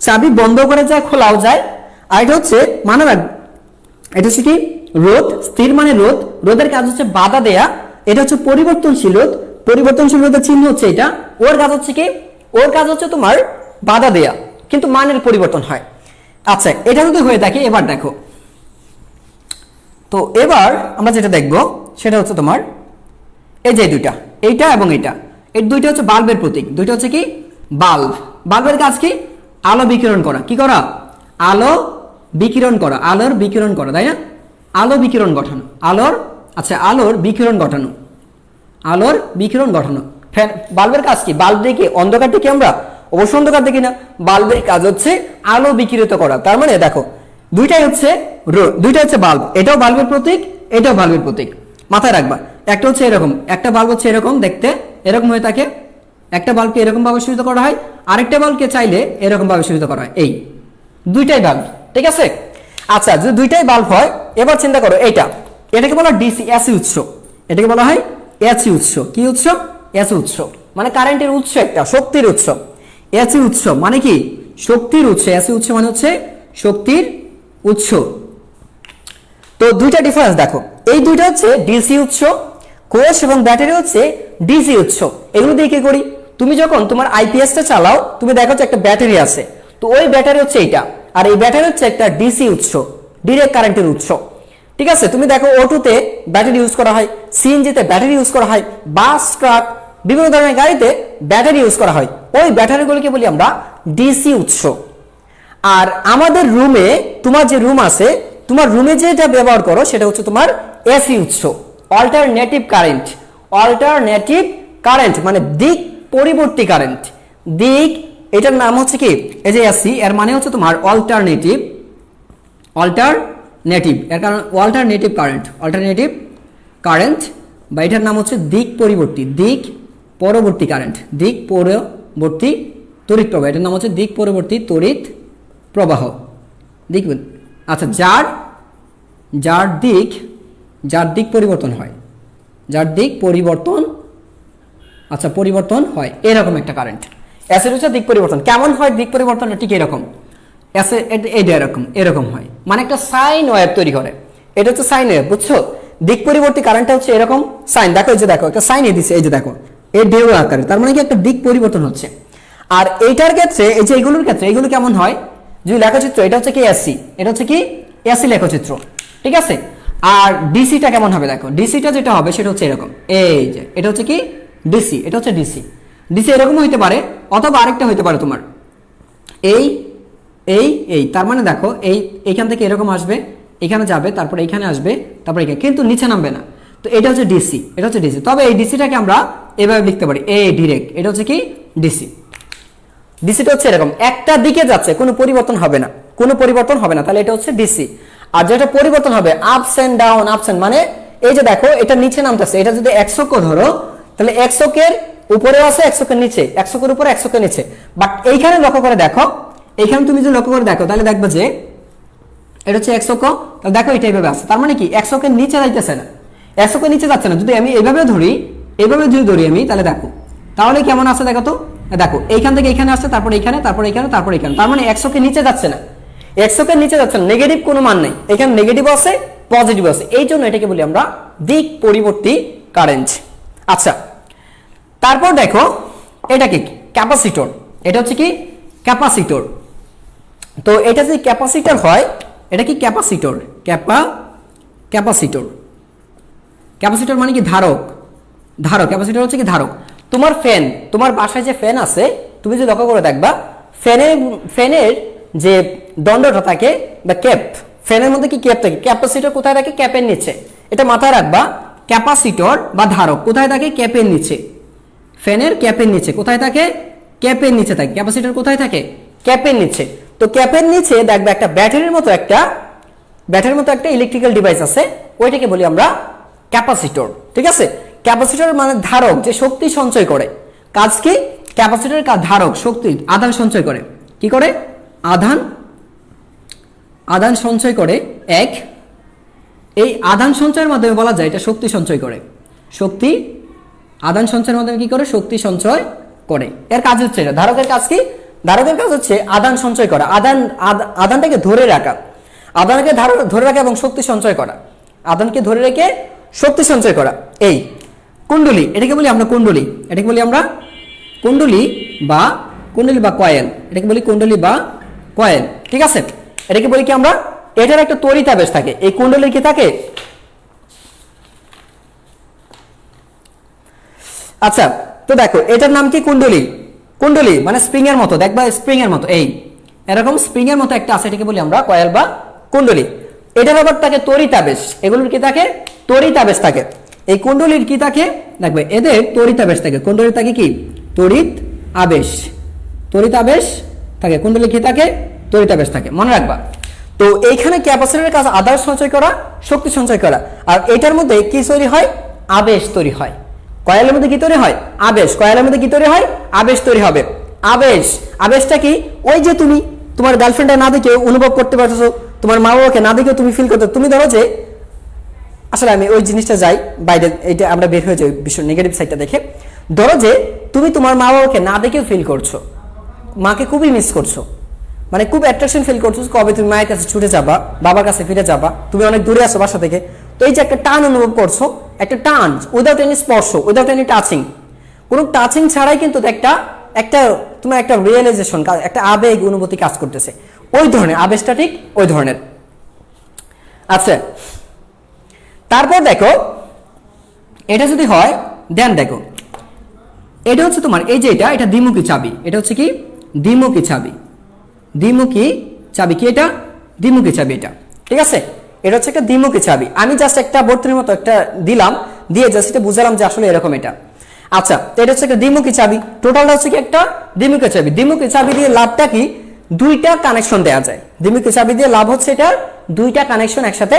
চাবি বন্ধ করে যায়, খোলাও যায়। আর এটা হচ্ছে মানে রাখবে, এটা হচ্ছে কি রোধ, স্থির মানের রোধ। রোধের কাজ হচ্ছে বাধা দেয়া। এটা হচ্ছে পরিবর্তনশীল রোধ। পরিবর্তনশীল রোধের চিহ্ন হচ্ছে এটা। ওর কাজ হচ্ছে কি? ওর কাজ হচ্ছে তোমার বাধা দেয়া, কিন্তু মানের পরিবর্তন হয়। আচ্ছা, এটা যদি হয়ে থাকে, এবার দেখো, তো এবার আমরা যেটা দেখবো সেটা হচ্ছে তোমার এই যে দুইটা, এইটা এবং এইটা, এই দুইটা হচ্ছে বাল্বের প্রতীক। দুইটা হচ্ছে কি? বাল্ব। বাল্বের কাজ কি? আলো বিকিরণ করা। কি করা? আলো বিকিরণ করা, আলোর বিকিরণ করা, তাই না? আলো বিকিরণ ঘটানো, আলোর বিকিরণ ঘটানো। বাল্বের কাজ কি? বাল্ব দেখি অন্ধকার দেখি আমরা? অবশ্য অন্ধকার দেখি না। বাল্বের কাজ হচ্ছে আলো বিকিরিত করা। তার মানে দেখো, দুইটাই হচ্ছে বাল্ব। এটাও বাল্বের প্রতীক, এটাও বাল্বের প্রতীক। মাথায় রাখবা, একটা হচ্ছে এরকম, একটা বাল্ব হচ্ছে এরকম দেখতে, এরকম হয়ে থাকে। একটা বাল্বকে এরকম ভাবে সূচিত করা হয়, আরেকটা বাল্বকে চাইলে এরকম ভাবে সূচিত করা হয়। এই দুইটাই বাল্ব, ঠিক আছে? আচ্ছা, যদি দুইটাই বাল্ব হয়, এবার চিন্তা করো, এটাকে বলা হয় ডিসি, এসি উৎস। এটাকে বলা হয় এসি উৎস। কি উৎস? এসি উৎস মানে কারেন্টের উৎস, একটা শক্তির উৎস। এসি উৎস মানে কি? শক্তির উৎস। এসি উৎস মানে হচ্ছে শক্তির উৎস। তো দুইটা ডিফারেন্স দেখো, এই দুইটা হচ্ছে ডিসি উৎস, কোষ এবং ব্যাটারি হচ্ছে ডিসি উৎস। এগুলো দিয়ে কি করি? তুমি যখন তোমার আইপিএসটা চালাও, তুমি দেখো যে একটা ব্যাটারি আছে, তো ওই ব্যাটারি হচ্ছে এইটা, আর এই ব্যাটারি হচ্ছে একটা ডিসি উৎস, ডিরেক্ট কারেন্টের উৎস। ঠিক আছে, তুমি দেখো অটোতে ব্যাটারি ইউজ করা হয়, সিএনজিতে ব্যাটারি ইউজ করা হয়, বাস, ট্রাক, বিভিন্ন ধরনের গাড়িতে ব্যাটারি ইউজ করা হয়। ওই ব্যাটারিগুলোকে বলি আমরা ডিসি উৎস। আর আমাদের রুমে, তোমার যে রুম আছে, তোমার রুমে যেটা ব্যবহার করো সেটা হচ্ছে তোমার এসি উৎস, অল্টারনেটিভ কারেন্ট মানে দিক পরিবর্তী কারেন্ট। দিক, এটার নাম হচ্ছে কি? এই যে এসি, এর মানে হচ্ছে তোমার অল্টারনেটিভ, এর কারণ অল্টারনেটিভ কারেন্ট, বা এটার নাম হচ্ছে দিক পরবর্তী কারেন্ট, তড়িৎ প্রবাহ, এটার নাম হচ্ছে দিক পরিবর্তী তড়িৎ প্রবাহ। দেখবেন, আচ্ছা, যার দিক পরিবর্তন হয়, যার দিক পরিবর্তন, আচ্ছা পরিবর্তন হয়, এরকম একটা কারেন্ট। অ্যাসিড হচ্ছে দিক পরিবর্তন। কেমন হয় দিক পরিবর্তনটা? ঠিক এরকম, এটা এরকম হয়, মানে একটা সাইন ওয়েভ তৈরি করে। এটা হচ্ছে সাইন ওয়েভ, বুঝছো? দিক পরিবর্তী কারেন্টটা হচ্ছে এরকম সাইন। দেখো, এই যে দেখো একটা সাইন দিছে, এই যে দেখো এই ঢেউ আকারে, তার মানে কি একটা দিক পরিবর্তন হচ্ছে। আর এইটার ক্ষেত্রে, এই যে এইগুলোর ক্ষেত্রে, এইগুলো কেমন হয়? যদি লেখচিত্র, এটা হচ্ছে কি এসি, এটা হচ্ছে কি এসি লেখচিত্র, ঠিক আছে? আর ডিসিটা কেমন হবে? দেখো ডিসিটা যেটা হবে সেটা হচ্ছে এরকম, এই যে এটা হচ্ছে কি ডিসি, এটা হচ্ছে ডিসি। ডিসি এরকম হইতে পারে, অথবা আরেকটা হইতে পারে তোমার এই এই এই, তার মানে দেখো এইখান থেকে এরকম আসবে, এখানে যাবে, তারপর এইখানে আসবে, তারপর এখানে, কিন্তু নিচে নামবে না। তো এটা হচ্ছে ডিসি, এটা হচ্ছে ডিসি। তবে এই ডিসিটাকে আমরা এভাবে লিখতে পারি, এ ডিরেক্ট, এটা হচ্ছে কি ডিসি। ডিসিটা হচ্ছে এরকম একটা দিকে যাচ্ছে, কোনো পরিবর্তন হবে না, কোনো পরিবর্তন হবে না, তাহলে এটা হচ্ছে ডিসি। আর যেটা পরিবর্তন হবে ups and down, ups and, মানে এই যে দেখো এটা নিচে নামতেছে, এটা যদি 100 ধরো, তাহলে 100 উপরে আছে, 100 নিচে, 100 উপরে, 100 নিচে। বাট এইখানে লক্ষ্য করে দেখো, এইখানে তুমি যদি লক্ষ্য করে দেখো, তাহলে দেখবে যে এটা হচ্ছে 100, তাহলে দেখো এটা এইভাবে আছে, তার মানে কি 100 নিচে যাইতেছে না, 100 নিচে যাচ্ছে না। যদি আমি এইভাবে ধরি, এইভাবে যদি ধরি আমি, তাহলে দেখো তাহলে কেমন আছে দেখো তো, দেখো এইখান থেকে এখানে আসছে, তারপর এখানে, তারপর এখানে, তারপর এখানে, তার মানে 100 নিচে যাচ্ছে না, 100 নিচে যাচ্ছে না, নেগেটিভ কোনো মান নেই, এখানে নেগেটিভ আছে, পজিটিভ আছে, এই জন্য এটাকে বলি আমরা দিক পরিবর্তী কারেন্ট। আচ্ছা, তারপর দেখো এটা কি ক্যাপাসিটর, এটা হচ্ছে কি ক্যাপাসিটর। তো এটা যদি ক্যাপাসিটর হয়, এটা কি ক্যাপাসিটর, ক্যাপাসিটর, ক্যাপাসিটর মানে কি ধারক, ক্যাপাসিটর হচ্ছে কি ধারক। তোমার ফ্যান, তোমার বাসায় যে ফ্যান আছে, তুমি যদি লক্ষ্য করে দেখবা, ফ্যানের যে দণ্ডটা থাকে বা ক্যাপ, ফ্যানের মধ্যে কি ক্যাপ থাকে, ক্যাপাসিটর কোথায় থাকে? ক্যাপের নিচে। এটা মাথায় রাখবা, ক্যাপাসিটর বা ধারক কোথায় থাকে? ক্যাপের নিচে। ফ্যানের ক্যাপের নিচে কোথায় থাকে? ক্যাপের নিচে থাকে। ক্যাপাসিটর কোথায় থাকে? ক্যাপের নিচে। তো ক্যাপের নিচে দেখবে একটা ব্যাটারির মতো একটা ইলেকট্রিক্যাল ডিভাইস আছে, ওইটাকে বলি আমরা ক্যাপাসিটর, ঠিক আছে? ক্যাপাসিটর মানে ধারক, যে শক্তি সঞ্চয় করে। কাজ কি? ক্যাপাসিটরের কাজ ধারক, শক্তি আধান সঞ্চয় করে। কি করে? আধান সঞ্চয় করে। এই আধান সঞ্চয়ের মাধ্যমে বলা যায় এটা শক্তি সঞ্চয় করে। আধান সঞ্চয়ের মাধ্যমে কি করে? শক্তি সঞ্চয় করে। এর কাজ হচ্ছে এটা। ধারকের কাজ কি? ধারকের কাজ হচ্ছে আধান সঞ্চয় করা, আধানটাকে ধরে রাখা, আধানকে ধরে রাখা এবং শক্তি সঞ্চয় করা, আধানকে ধরে রেখে শক্তি সঞ্চয় করা। এই কুণ্ডলী, এটাকে বলি আমরা কুণ্ডলী, এটাকে বলি আমরা কুণ্ডলী বা কয়েল, এটাকে বলি কুণ্ডলী বা কয়েল, ঠিক আছে? এটাকে বলি কি আমরা, এটার একটা তড়িতাবেশ থাকে। এই কুণ্ডলীর কি থাকে? আচ্ছা, তো দেখো এটার নাম কি? কুণ্ডলী মানে স্প্রিং এর মতো, দেখবা স্প্রিং এর মতো, এই এরকম স্প্রিং এর মতো একটা আছে, এটাকে বলি আমরা কয়েল বা কুণ্ডলী। এটার আবার থাকে তড়িতাবেশ, এগুলোর কি থাকে? তড়িতাবেশ থাকে। এই কুণ্ডলীর কি থাকে? দেখবে এদের তড়িতাবেশ থাকে। কুণ্ডলীর থাকে কি? তড়িৎ আবেশ থাকে। কুণ্ডলী কি থাকে? তড়িতাবেশ থাকে, মনে রাখবা। তো এইখানে ক্যাপাসিটরের কাজ আধান সঞ্চয় করা, শক্তি সঞ্চয় করা। আর এটার মধ্যে কি তৈরি হয়? আবেশ তৈরি হয়। কয়েলের মধ্যে কি তৈরি হয়? আবেশ। কয়েলের মধ্যে কি তৈরি হয়? আবেশ তৈরি হবে। আবেশটা কি? ওই যে তুমি তোমার গার্লফ্রেন্ডে না দেখে অনুভব করতে পারছো, তোমার মা বাবাকে না দেখে তুমি ফিল করতে, তুমি ধরো যে, আসলে আমি ওই জিনিসটা যাই বাইরে, এটা আমরা বের হয়ে যাই বিশ্ব নেগেটিভ সাইডটা দেখে। ধরো যে তুমি তোমার মা বাবাকে না দেখেও ফিল করছো, মাকে খুবই মিস করছো, মানে খুব অ্যাট্রাকশন ফিল করছো, কবে তুমি মায়ের কাছে ছুটে যাবা, বাবার কাছে ফিরে যাবা, তুমি অনেক দূরে আসো বাসা থেকে। তো এই যে একটা টান অনুভব করছো, একটা টান উইদাউট এনি স্পর্শ, উইদাউট এনি টাচিং, কোনো টাচিং ছাড়াই কিন্তু তোমার একটা রিয়েলাইজেশন, একটা আবেগ অনুভূতি কাজ করতেছে, ওই ধরনের আবেশটা ঠিক ওই ধরনের। আচ্ছা, তারপর দেখো এটা যদি হয়, দেন দেখো এটা হচ্ছে তোমার এই যে এটা দ্বিমুখী চাবি। এটা হচ্ছে কি? দ্বিমুখী চাবি কি? এটা দ্বিমুখী চাবি, এটা ঠিক আছে? এটা হচ্ছে একটা দ্বিমুখী চাবি। আমি জাস্ট একটা বর্তনীর মতো একটা দিলাম, দিয়ে জাস্ট এটা বুঝালাম যে আসলে এরকম এটা। আচ্ছা, তো এটা হচ্ছে একটা দ্বিমুখী চাবি। টোটালটা হচ্ছে কি? একটা দ্বিমুখী চাবি। দ্বিমুখী চাবি দিয়ে লাভটা কি? দুইটা কানেকশন দেওয়া যায়। দ্বিমুখী চাবি দিয়ে লাভ হচ্ছে এটা দুইটা কানেকশন একসাথে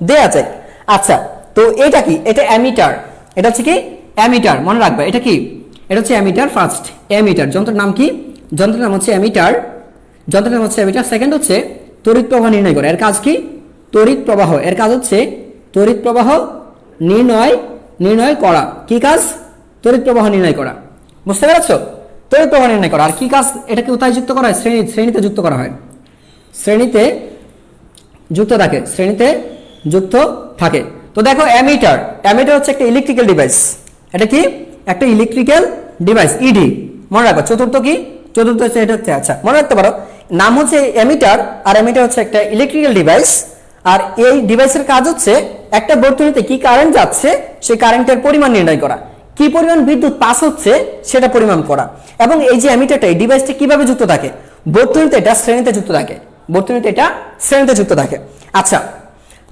দেওয়া যায়। আচ্ছা, তো এটা কি? এটা অ্যামিটার। এটা হচ্ছে কি? অ্যামিটার, মনে রাখবে এটা কি? এটা হচ্ছে অ্যামিটার। ফার্স্ট অ্যামিটার যন্ত্রের নাম কি? যন্ত্রের নাম হচ্ছে অ্যামিটার, যন্ত্রের নাম হচ্ছে অ্যামিটার। সেকেন্ড হচ্ছে তড়িৎ প্রবাহ নির্ণয় করা, এর কাজ কি? তড়িৎ প্রবাহ, এর কাজ হচ্ছে তড়িৎ প্রবাহ নির্ণয় করা। কি কাজ? তড়িৎ প্রবাহ নির্ণয় করা। বুঝতে পেরেছো? তড়িৎ প্রবাহ নির্ণয় করা। আর কি কাজ? এটাকে কোথায় যুক্ত করা হয়? শ্রেণীতে যুক্ত করা হয়, শ্রেণীতে যুক্ত থাকে, শ্রেণীতে যুক্ত থাকে। তো দেখো অ্যামিটার, অ্যামিটার হচ্ছে একটা ইলেকট্রিক্যাল ডিভাইস। এটা কি? একটা ইলেকট্রিক্যাল ডিভাইস, ইডি। মনে রাখো। চতুর্থ কি? চতুর্থ হচ্ছে এটা হচ্ছে, আচ্ছা মনে রাখতে পারো, নাম হচ্ছে অ্যামিটার, আর অ্যামিটার হচ্ছে একটা ইলেকট্রিক্যাল ডিভাইস। আর এই ডিভাইসের কাজ হচ্ছে একটা বর্তনীতে কি কারেন্ট যাচ্ছে সেই কারেন্টের পরিমাণ নির্ণয় করা, কি পরিমাণ বিদ্যুৎ পাস হচ্ছে সেটা পরিমাপ করা। এবং এই যে অ্যামিটারটা, এই ডিভাইসটা কিভাবে যুক্ত থাকে? বর্তনীতে এটা শ্রেণীতে যুক্ত থাকে, বর্তনীতে এটা শ্রেণীতে যুক্ত থাকে। আচ্ছা,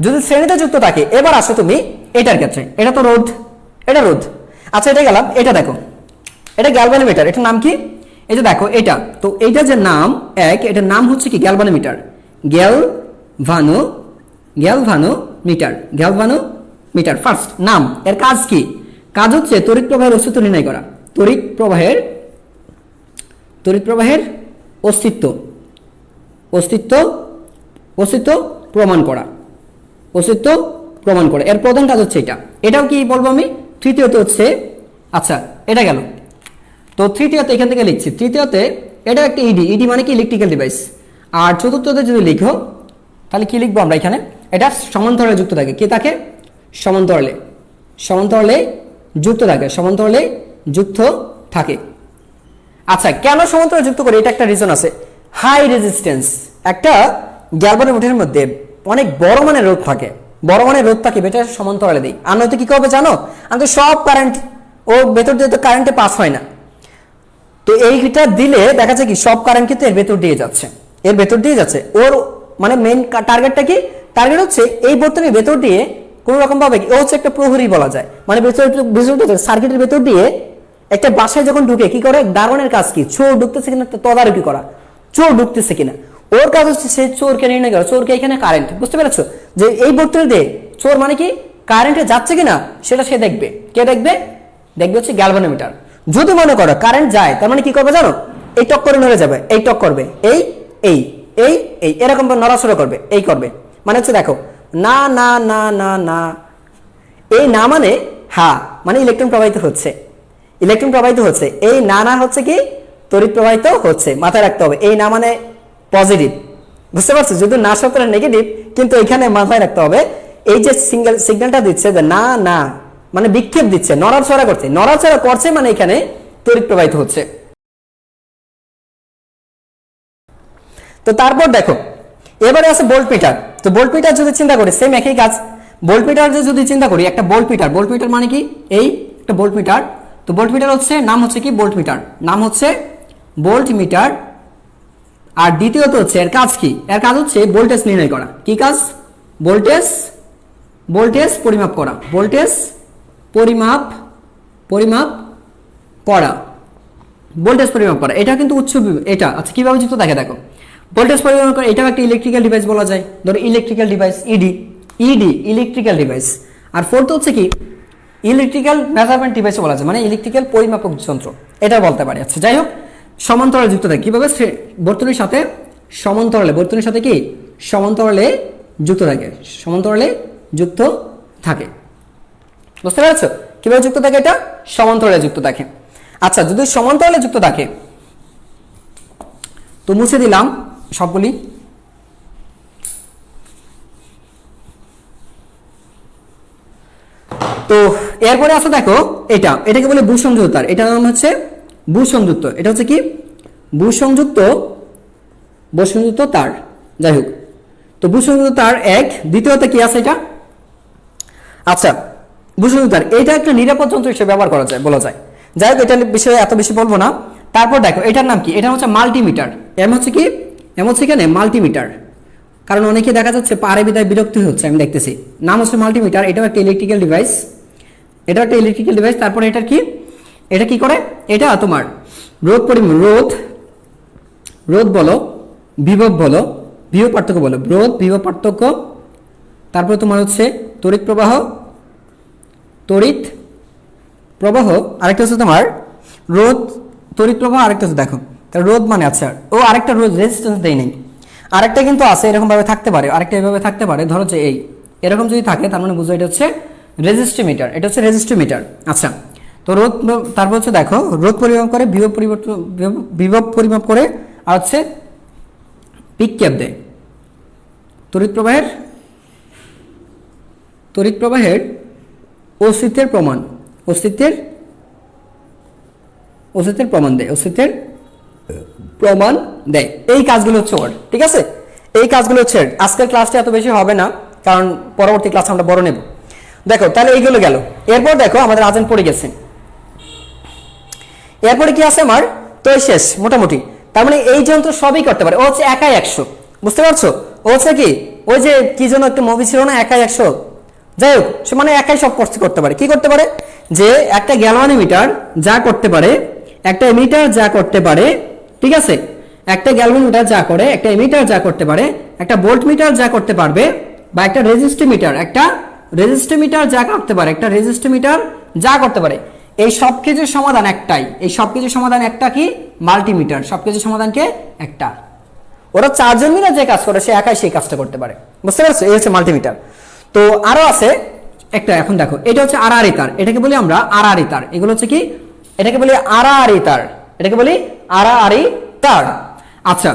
যদি শ্রেণীতে যুক্ত থাকে, এবার আসো তুমি এটার ক্ষেত্রে। এটা তো রোধ, এটা রোধ। আচ্ছা, এটা গেলাম। এটা দেখো, এটা গ্যালভানোমিটার। এটার নাম কি? এই যে দেখো এটা, তো এইটা যে নাম এক, এটার নাম হচ্ছে কি? Galvanometer, galvanometer. ফার্স্ট নাম, এর কাজ কি? কাজ হচ্ছে তড়িৎ প্রবাহের অস্তিত্ব নির্ণয় করা, তড়িৎ প্রবাহের অস্তিত্ব প্রমাণ করা, এর প্রধান কাজ হচ্ছে এটা। এটাও কি বলবো আমি? তৃতীয়তে হচ্ছে, আচ্ছা এটা গেল। তো তৃতীয়তে এখান থেকে লিখছি, তৃতীয়তে এটা একটা ইডি মানে কি? Electrical device. আর চতুর্থতে যদি লিখো তাহলে কি লিখবো আমরা এখানে? এটা সমান্তরালে যুক্ত থাকে। কি থাকে? সমান্তরালে যুক্ত থাকে। আচ্ছা, কেন সমান্তরালে যুক্ত করে? এটা একটা রিজন আছে। হাই রেজিস্ট্যান্স, একটা গ্যালভানোমিটারের মধ্যে অনেক বড় মানের রোধ থাকে, এটা সমান্তরালে দিই। আর নয়তো কি করবে জানো? আমি সব কারেন্ট ও ভেতর দিয়ে তো কারেন্টে পাস হয় না, তো এইটা দিলে দেখা যায় কি সব কারেন্ট কিন্তু এর ভেতর দিয়ে যাচ্ছে, ওর মানে মেইন টার্গেটটা কি? টার্গেট হচ্ছে এই বর্তনীর ভেতর দিয়ে কোন রকম ভাবে, ও হচ্ছে একটা প্রহরী বলা যায়, মানে সার্কিটের ভেতর দিয়ে একটা বাসায় যখন ঢুকে কি করে? দারোয়ানের কাজ কি? চোর ঢুকতেছে কিনা তদারকি করা, চোর ঢুকতেছে কিনা। ওর কাজ হচ্ছে সে চোরকে নির্ণয় করা, চোরকে এখানে কারেন্ট, বুঝতে পেরেছো? যে এই বর্তনী দিয়ে চোর মানে কি কারেন্টে যাচ্ছে কিনা সেটা সে দেখবে। কে দেখবে? হচ্ছে গ্যালভানোমিটার। যদি মনে করো কারেন্ট যায়, তার মানে কি করবে জানো? এই টক করে নড়ে যাবে, এই টক করবে, এই এই এই এই এরকম নড়াচড়া করবে, এই করবে। মানে হচ্ছে দেখো, না না না না না, এই না মানে হ্যাঁ, মানে ইলেকট্রন প্রবাহিত হচ্ছে, এই না না হচ্ছে কি? তড়িৎ প্রবাহিত হচ্ছে। মাথায় রাখতে হবে, এই না মানে পজিটিভ, বুঝতে পারছো? যদি না শব্দটা নেগেটিভ, কিন্তু এখানে মাথায় রাখতে হবে এই যে সিগন্যালটা দিচ্ছে যে না না মানে বিক্ষেপ দিচ্ছে, নড়াচড়া করছে মানে এখানে তড়িৎ প্রবাহিত হচ্ছে। তো তারপর দেখো এবারে আছে ভোল্টমিটার। তো ভোল্টমিটার যদি চিন্তা করি, সেম একই কাজ। ভোল্টমিটার যদি চিন্তা করি, একটা ভোল্টমিটার মানে কি? এই একটা ভোল্টমিটার। তো ভোল্টমিটার হচ্ছে নাম হচ্ছে কি? ভোল্টমিটার। আর দ্বিতীয়ত হচ্ছে এর কাজ কি? এর কাজ হচ্ছে ভোল্টেজ নির্ণয় করা। কি কাজ? ভোল্টেজ পরিমাপ করা, এটা কিন্তু উৎস, এটা আচ্ছা কিভাবে যুক্ত থাকে দেখো। ভোল্টেজ পরিমাপ করা, এটাও একটা ইলেকট্রিক্যাল ডিভাইস বলা যায়। ধরো ইলেকট্রিক্যাল ডিভাইস, ইলেকট্রিক্যাল ডিভাইস। আর ফোর্থ হচ্ছে কি? ইলেকট্রিক্যাল মেজারমেন্ট ডিভাইস বলা যায়, মানে ইলেকট্রিক্যাল পরিমাপক যন্ত্র, এটা বলতে পারি। আচ্ছা যাই হোক, সমান্তরালে যুক্ত থাকে কিভাবে? বর্তনীর সাথে সমান্তরালে যুক্ত থাকে, বুঝতে পারছো কিভাবে যুক্ত থাকে? এটা সমান্তরালে যুক্ত থাকে। আচ্ছা, যদি সমান্তরালে যুক্ত থাকে, তো মুছে দিলাম সবগুলি। তো এরপরে আছে দেখো এটাকে বলে ভূসংযুক্ত তার। এটার নাম হচ্ছে ভূসংযুক্ত। এটা হচ্ছে কি? ভূসংযুক্ত তার। যাই হোক, তো ভূসংযুক্ত তার এক। দ্বিতীয়ত কি আছে এটা? আচ্ছা, ভূসংযুক্ত তার এটা একটা নিরাপদ যন্ত্র হিসেবে ব্যবহার করা যায়, বলা যায়। যাই হোক, এটার বিষয়ে এত বেশি বলবো না। তারপর দেখো এটার নাম কি? এটা হচ্ছে মাল্টিমিটার। এম হচ্ছে কি? এখানে মাল্টিমিটার, কারণ অনেকে দেখা যাচ্ছে পারে বিদায় বিরক্তি হচ্ছে, আমি দেখতেছি। নাম হচ্ছে মাল্টিমিটার। এটাও একটা ইলেকট্রিক্যাল ডিভাইস, তারপরে এটার কি? এটা কি করে? এটা তোমার রোধ বলো, বিভব পার্থক্য বলো, রোধ বিভব পার্থক্য। তারপরে তোমার হচ্ছে তড়িৎ প্রবাহ, আরেকটা হচ্ছে তোমার রোধ তড়িৎ প্রবাহ, আরেকটা হচ্ছে দেখো তাহলে রোধ মানে আচ্ছা ও আরেকটা রোধ রেজিস্ট্যান্স দেই নাই, আরেকটা কিন্তু আছে এরকম ভাবে থাকতে পারে, আরেকটা এভাবে থাকতে পারে, ধরো যে এই এরকম যদি থাকে তার মানে বুঝো এটা হচ্ছে রেজিস্টোমিটার, এটা হচ্ছে রেজিস্টোমিটার। আচ্ছা তো রোধ, তারপর হচ্ছে দেখো রোধ পরিমাপ করে, বিভব পরিমাপ করে, আর হচ্ছে বিক্ষেপ দেয়। তড়িৎ প্রবাহের অস্তিত্বের প্রমাণ দেয়। এই কাজগুলো হচ্ছে ওর, ঠিক আছে, এই কাজগুলো হচ্ছে। আজকের ক্লাসটা এত বেশি হবে না, কারণ পরবর্তী ক্লাসে আমরা বড় নেব। দেখো তাহলে এইগুলো গেল। এরপর দেখো আমাদের আজান পড়ে গেছে, এরপরে কি আছে আমার, তো শেষ মোটামুটি। তার মানে এই যন্ত্র সবই করতে পারে, ও হচ্ছে একাই 100, বুঝতে পারছো? ও হচ্ছে কি ওই যে কি যেন একটা মুভি ছিল না, একাই 100, যাই হোক সে মানে একাই সব করতে পারে। কি করতে পারে, যে একটা গ্যালভানোমিটার যা করতে পারে, একটা এমিটার যা করতে পারে, ঠিক আছে, একটা গ্যালভানোমিটার যা করে, একটা এমিটার যা করতে পারে, একটা ভোল্টমিটার যা করতে পারবে, বা একটা রেজিস্টোমিটার যা করতে পারে, একটা রেজিস্টোমিটার যা করতে পারে, এই সবকিছুর সমাধান একটাই। এই সবকিছুর সমাধান একটা কি, মাল্টিমিটার। সবকিছুর সমাধানকে একটা, ওরা চারজন মিলে যে কাজ করে সে একাই সেই কাজটা করতে পারে, বুঝতে পারছো? এই হচ্ছে মাল্টিমিটার। তো আরো আছে একটা, এখন দেখো এটা হচ্ছে আড়াআড়ি তার, এটাকে বলি আমরা আড়াআড়ি তার। এগুলো হচ্ছে কি, এটাকে বলি আড়াআড়ি তার, এটাকে বলি আড়াআড়ি তার। আচ্ছা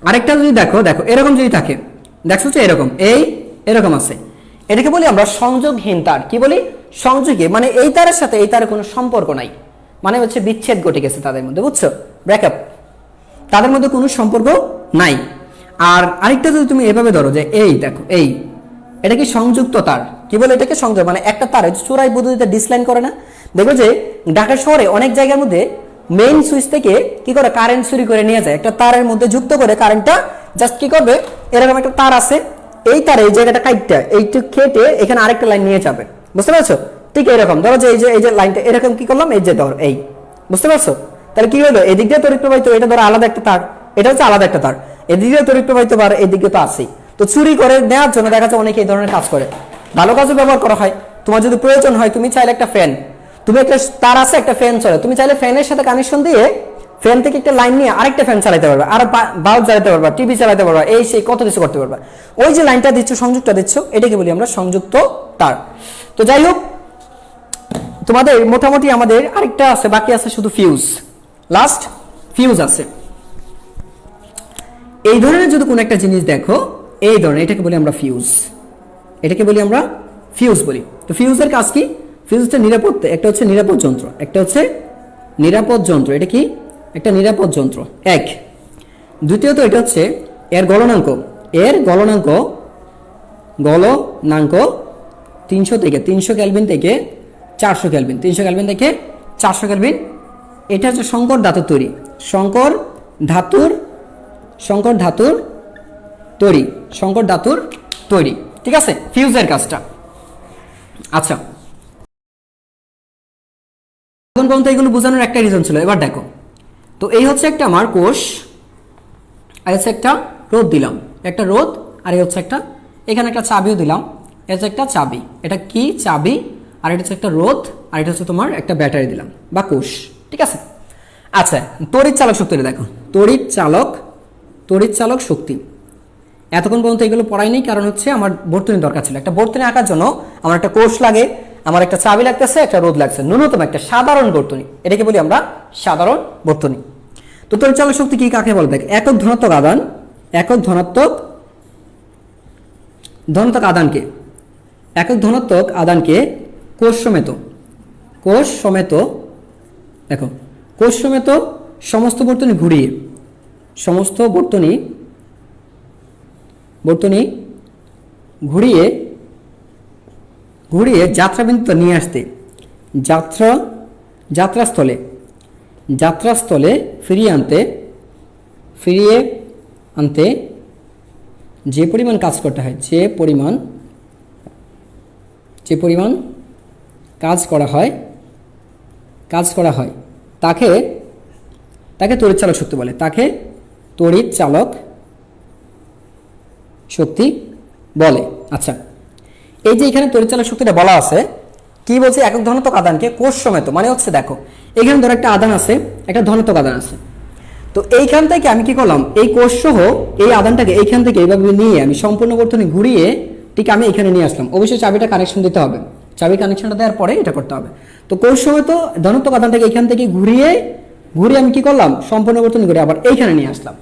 আরেকটা যদি দেখো, এরকম যদি থাকে, দেখছো হচ্ছে এরকম, এরকম আছে, এটাকে বলি আমরা সংযোগহীন তার। কি বলি, সংযোগী, মানে এই তারের সাথে এই তারের কোনো সম্পর্ক নাই, মানে হচ্ছে বিচ্ছেদ ঘটে গেছে তাদের মধ্যে, বুঝছো, ব্রেকআপ, তাদের মধ্যে কোনো সম্পর্ক নাই। আর আরেকটা যদি তুমি এভাবে ধরো যে এই দেখো এটা কি সংযুক্ত তার। কি বলে এটাকে, সংযোগ, মানে একটা তার চোরাই পদ্ধতিতে ডিসলাইন করে না। দেখো যে ঢাকা শহরে অনেক জায়গার মধ্যে মেইন সুইচ থেকে কি করে কারেন্ট চুরি করে নিয়ে যায়, একটা তারের মধ্যে যুক্ত করে কারেন্টটা জাস্ট কি করবে, এরকম একটা তার আছে, এই তারে এই জায়গাটা কাটটা এইটুক কেটে এখানে আরেকটা লাইন নিয়ে যাবে, বুঝতে পারছো? ঠিক এরকম ধরো যে এই যে লাইনটা এরকম কি করলাম, এই যে ধরো এই, বুঝতে পারছো? তাহলে কি হলো, এদিক দিয়ে তড়িৎ প্রবাহিত, এটা ধরো আলাদা একটা তার, এটা হচ্ছে আলাদা একটা তার, এদিক দিয়ে তড়িৎ প্রবাহিত বার, এদিকে তো আছেই। তো চুরি করে নেওয়ার জন্য দেখা যাচ্ছে অনেকে এই ধরনের কাজ করে, ভালো কাজও ব্যবহার করা হয়। তোমার যদি প্রয়োজন হয়, তুমি চাইলে একটা ফ্যান, তুমি একটা তার আছে, একটা ফ্যান চলে, তুমি চাইলে ফ্যানের সাথে কানেকশন দিয়ে ফ্যান থেকে একটা লাইন নিয়ে আরেকটা ফ্যান চালাতে পারবা, আর বাল্ব চালাতে পারবা, টিভি চালাতে পারবা, এই সেই কত কিছু করতে পারবা। ওই যে লাইনটা দিচ্ছ, সংযোগটা দিচ্ছ, এটাকে বলি আমরা সংযুক্ত তার। তো যাই হোক, তোমাদের মোটামুটি আমাদের আরেকটা আছে, বাকি আছে শুধু ফিউজ, লাস্ট ফিউজ আছে। এই ধরনের যদি কোনো একটা জিনিস দেখো, এই ধরনের, এটাকে বলি আমরা ফিউজ, এটাকে বলি আমরা ফিউজ বলি। তো ফিউজের কাজ কি, ফিউজ হচ্ছে নিরাপদ, একটা হচ্ছে নিরাপদ যন্ত্র, একটা হচ্ছে নিরাপদ যন্ত্র, এটা কি একটা নিরাপদ যন্ত্র, এক। দ্বিতীয়ত এটা হচ্ছে এর গলনাঙ্ক 300 কেলভিন থেকে 400 কেলভিন, 300 কেলভিন থেকে 400 কেলভিন। এটা হচ্ছে সংকর ধাতুর তৈরি, সংকর ধাতুর তৈরি, ঠিক আছে, ফিউজের কাজটা। আচ্ছা এখন পর্যন্ত এগুলো বোঝানোর একটা রিজন ছিল। এবার দেখো, তো এই হচ্ছে একটা আমার কোষ, আর হচ্ছে একটা রোধ দিলাম, একটা রোধ, আর এই হচ্ছে একটা, এখানে একটা চাবিও দিলাম, এটা হচ্ছে একটা চাবি, এটা কি চাবি, আর এটা হচ্ছে একটা রোধ, আর এটা হচ্ছে তোমার একটা ব্যাটারি দিলাম বা কোষ, ঠিক আছে। আচ্ছা তড়িৎ চালক শক্তিটা দেখো, তড়িৎ চালক শক্তি, এতক্ষণ পর্যন্ত এগুলো পড়াইনি, কারণ হচ্ছে আমার বর্তনী দরকার ছিল। একটা বর্তনী আঁকার জন্য আমার একটা কোষ লাগে, আমার একটা চাবি লাগতেছে, একটা রোধ লাগছে, ন্যূনতম একটা সাধারণ বর্তনী, এটাকে বলি আমরা সাধারণ বর্তনী। তো তড়িৎ চালক শক্তি কি কাকে বলে, দেখ একক ধনাত্মক আদানকে কোষ সমেত দেখো, কোষ সমেত সমস্ত বর্তনী ঘুরিয়ে যাত্রাবিন্দুতে নিয়ে আসতে, যাত্রাস্থলে ফিরিয়ে আনতে যে পরিমাণ কাজ করতে হয়, যে পরিমাণ কাজ করা হয় তাকে তড়িৎ চালক শক্তি বলে, তাকে তড়িৎ চালক শক্তি বলে। আচ্ছা এই যে এখানে তড়িৎ চালক শক্তিটা বলা আছে, কি বলছে, একক ধনাত্মক আদানকে কোষ সমেত, মানে হচ্ছে দেখো এখানে ধরো একটা আদান আছে, একটা ধনাত্মক আদান আছে, তো এইখান থেকে আমি কি করলাম, এই কোষ সহ এই আধানটাকে এইখান থেকে এইভাবে নিয়ে আমি সম্পূর্ণ বর্তনী ঘুরিয়ে ঠিক আমি এখানে নিয়ে আসলাম। অবশ্যই চাবিটা কানেকশন দিতে হবে, চাবি কানেকশনটা দেওয়ার পরে এটা করতে হবে। তো কোষ সহ তো ধনাত্মক আধানটাকে এইখান থেকে ঘুরিয়ে আমি কি করলাম, সম্পূর্ণ বর্তনী ঘুরে আবার এইখানে নিয়ে আসলাম।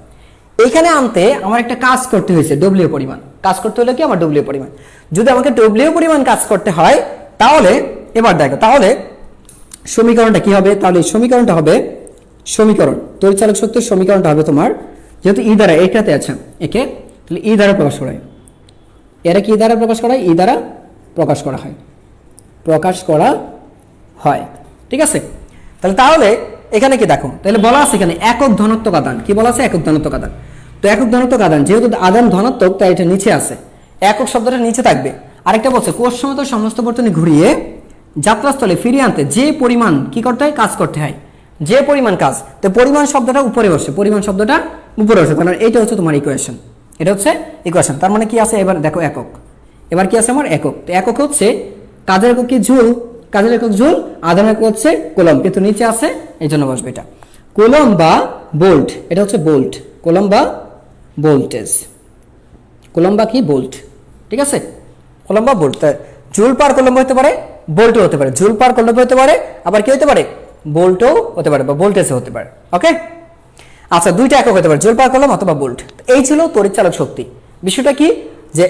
এইখানে আনতে আমার একটা কাজ করতে হয়েছে, ডব্লিউ পরিমাণ কাজ করতে হলে কি আমার ডব্লিউ পরিমাণ। যদি আমাকে ডব্লিউ পরিমাণ কাজ করতে হয় তাহলে এবার দেখো, তাহলে সমীকরণটা কি হবে, তাহলে সমীকরণটা হবে সমীকরণ তড়িৎচালক শক্তির সমীকরণটা হবে তোমার, যেহেতু ই দ্বারা এটাতে আছে একে, তাহলে ই দ্বারা প্রকাশ করা হয়। এরা কি দ্বারা প্রকাশ করা হয়, ই দ্বারা প্রকাশ করা হয়, ঠিক আছে। তাহলে এখানে কি দেখো, তাহলে বলা আছে এখানে একক ধনাত্মক আধান, কি বলা আছে, একক ধনাত্মক আধান। তো একক ধনাত্মক আধান, যেহেতু আধান ধনাত্মক তাই এটা নিচে আছে, একক শব্দটা নিচে থাকবে। আরেকটা বলছে কোষ সমতল সমস্ত বর্তনী ঘুরিয়ে যাত্রাস্থলে ফিরিয়ে আনতে যে পরিমাণ কি করতে হয়, কাজ করতে হয়, যে পরিমাণ কাজ। তো পরিমাণ শব্দটা উপরে বসে, পরিমাণ শব্দটা উপরে বসে, কারণ এটা হচ্ছে তোমার ইকুয়েশন, এটা হচ্ছে ইকুয়েশন। তার মানে কি আছে, এবার দেখো একক, এবার কি আছে আমার একক। তো একক হচ্ছে কাজের একক কি জুল, কাজের একক জুল, আধানের একক হচ্ছে কুলম্ব, কিন্তু নিচে আছে এই জন্য বসবে এটা কুলম্ব বা ভোল্ট, এটা হচ্ছে ভোল্ট, কুলম্ব বা ভোল্টেজ, কুলম্ব বা কি ভোল্ট, ঠিক আছে, কুলম্ব বা ভোল্ট। জুল পার কুলম্ব হতে পারে, ভোল্টও হতে পারে, জুল পার কুলম্ব হতে পারে, আবার কি হতে পারে, ভোল্টও হতে পারে বা ভোল্টেজও হতে পারে। ওকে, আচ্ছা, দুইটা একক হতে পারে, জুল পার কুলম্ব অথবা ভোল্ট। এই ছিল তড়িৎচালক শক্তি। বিষয়টা কি যে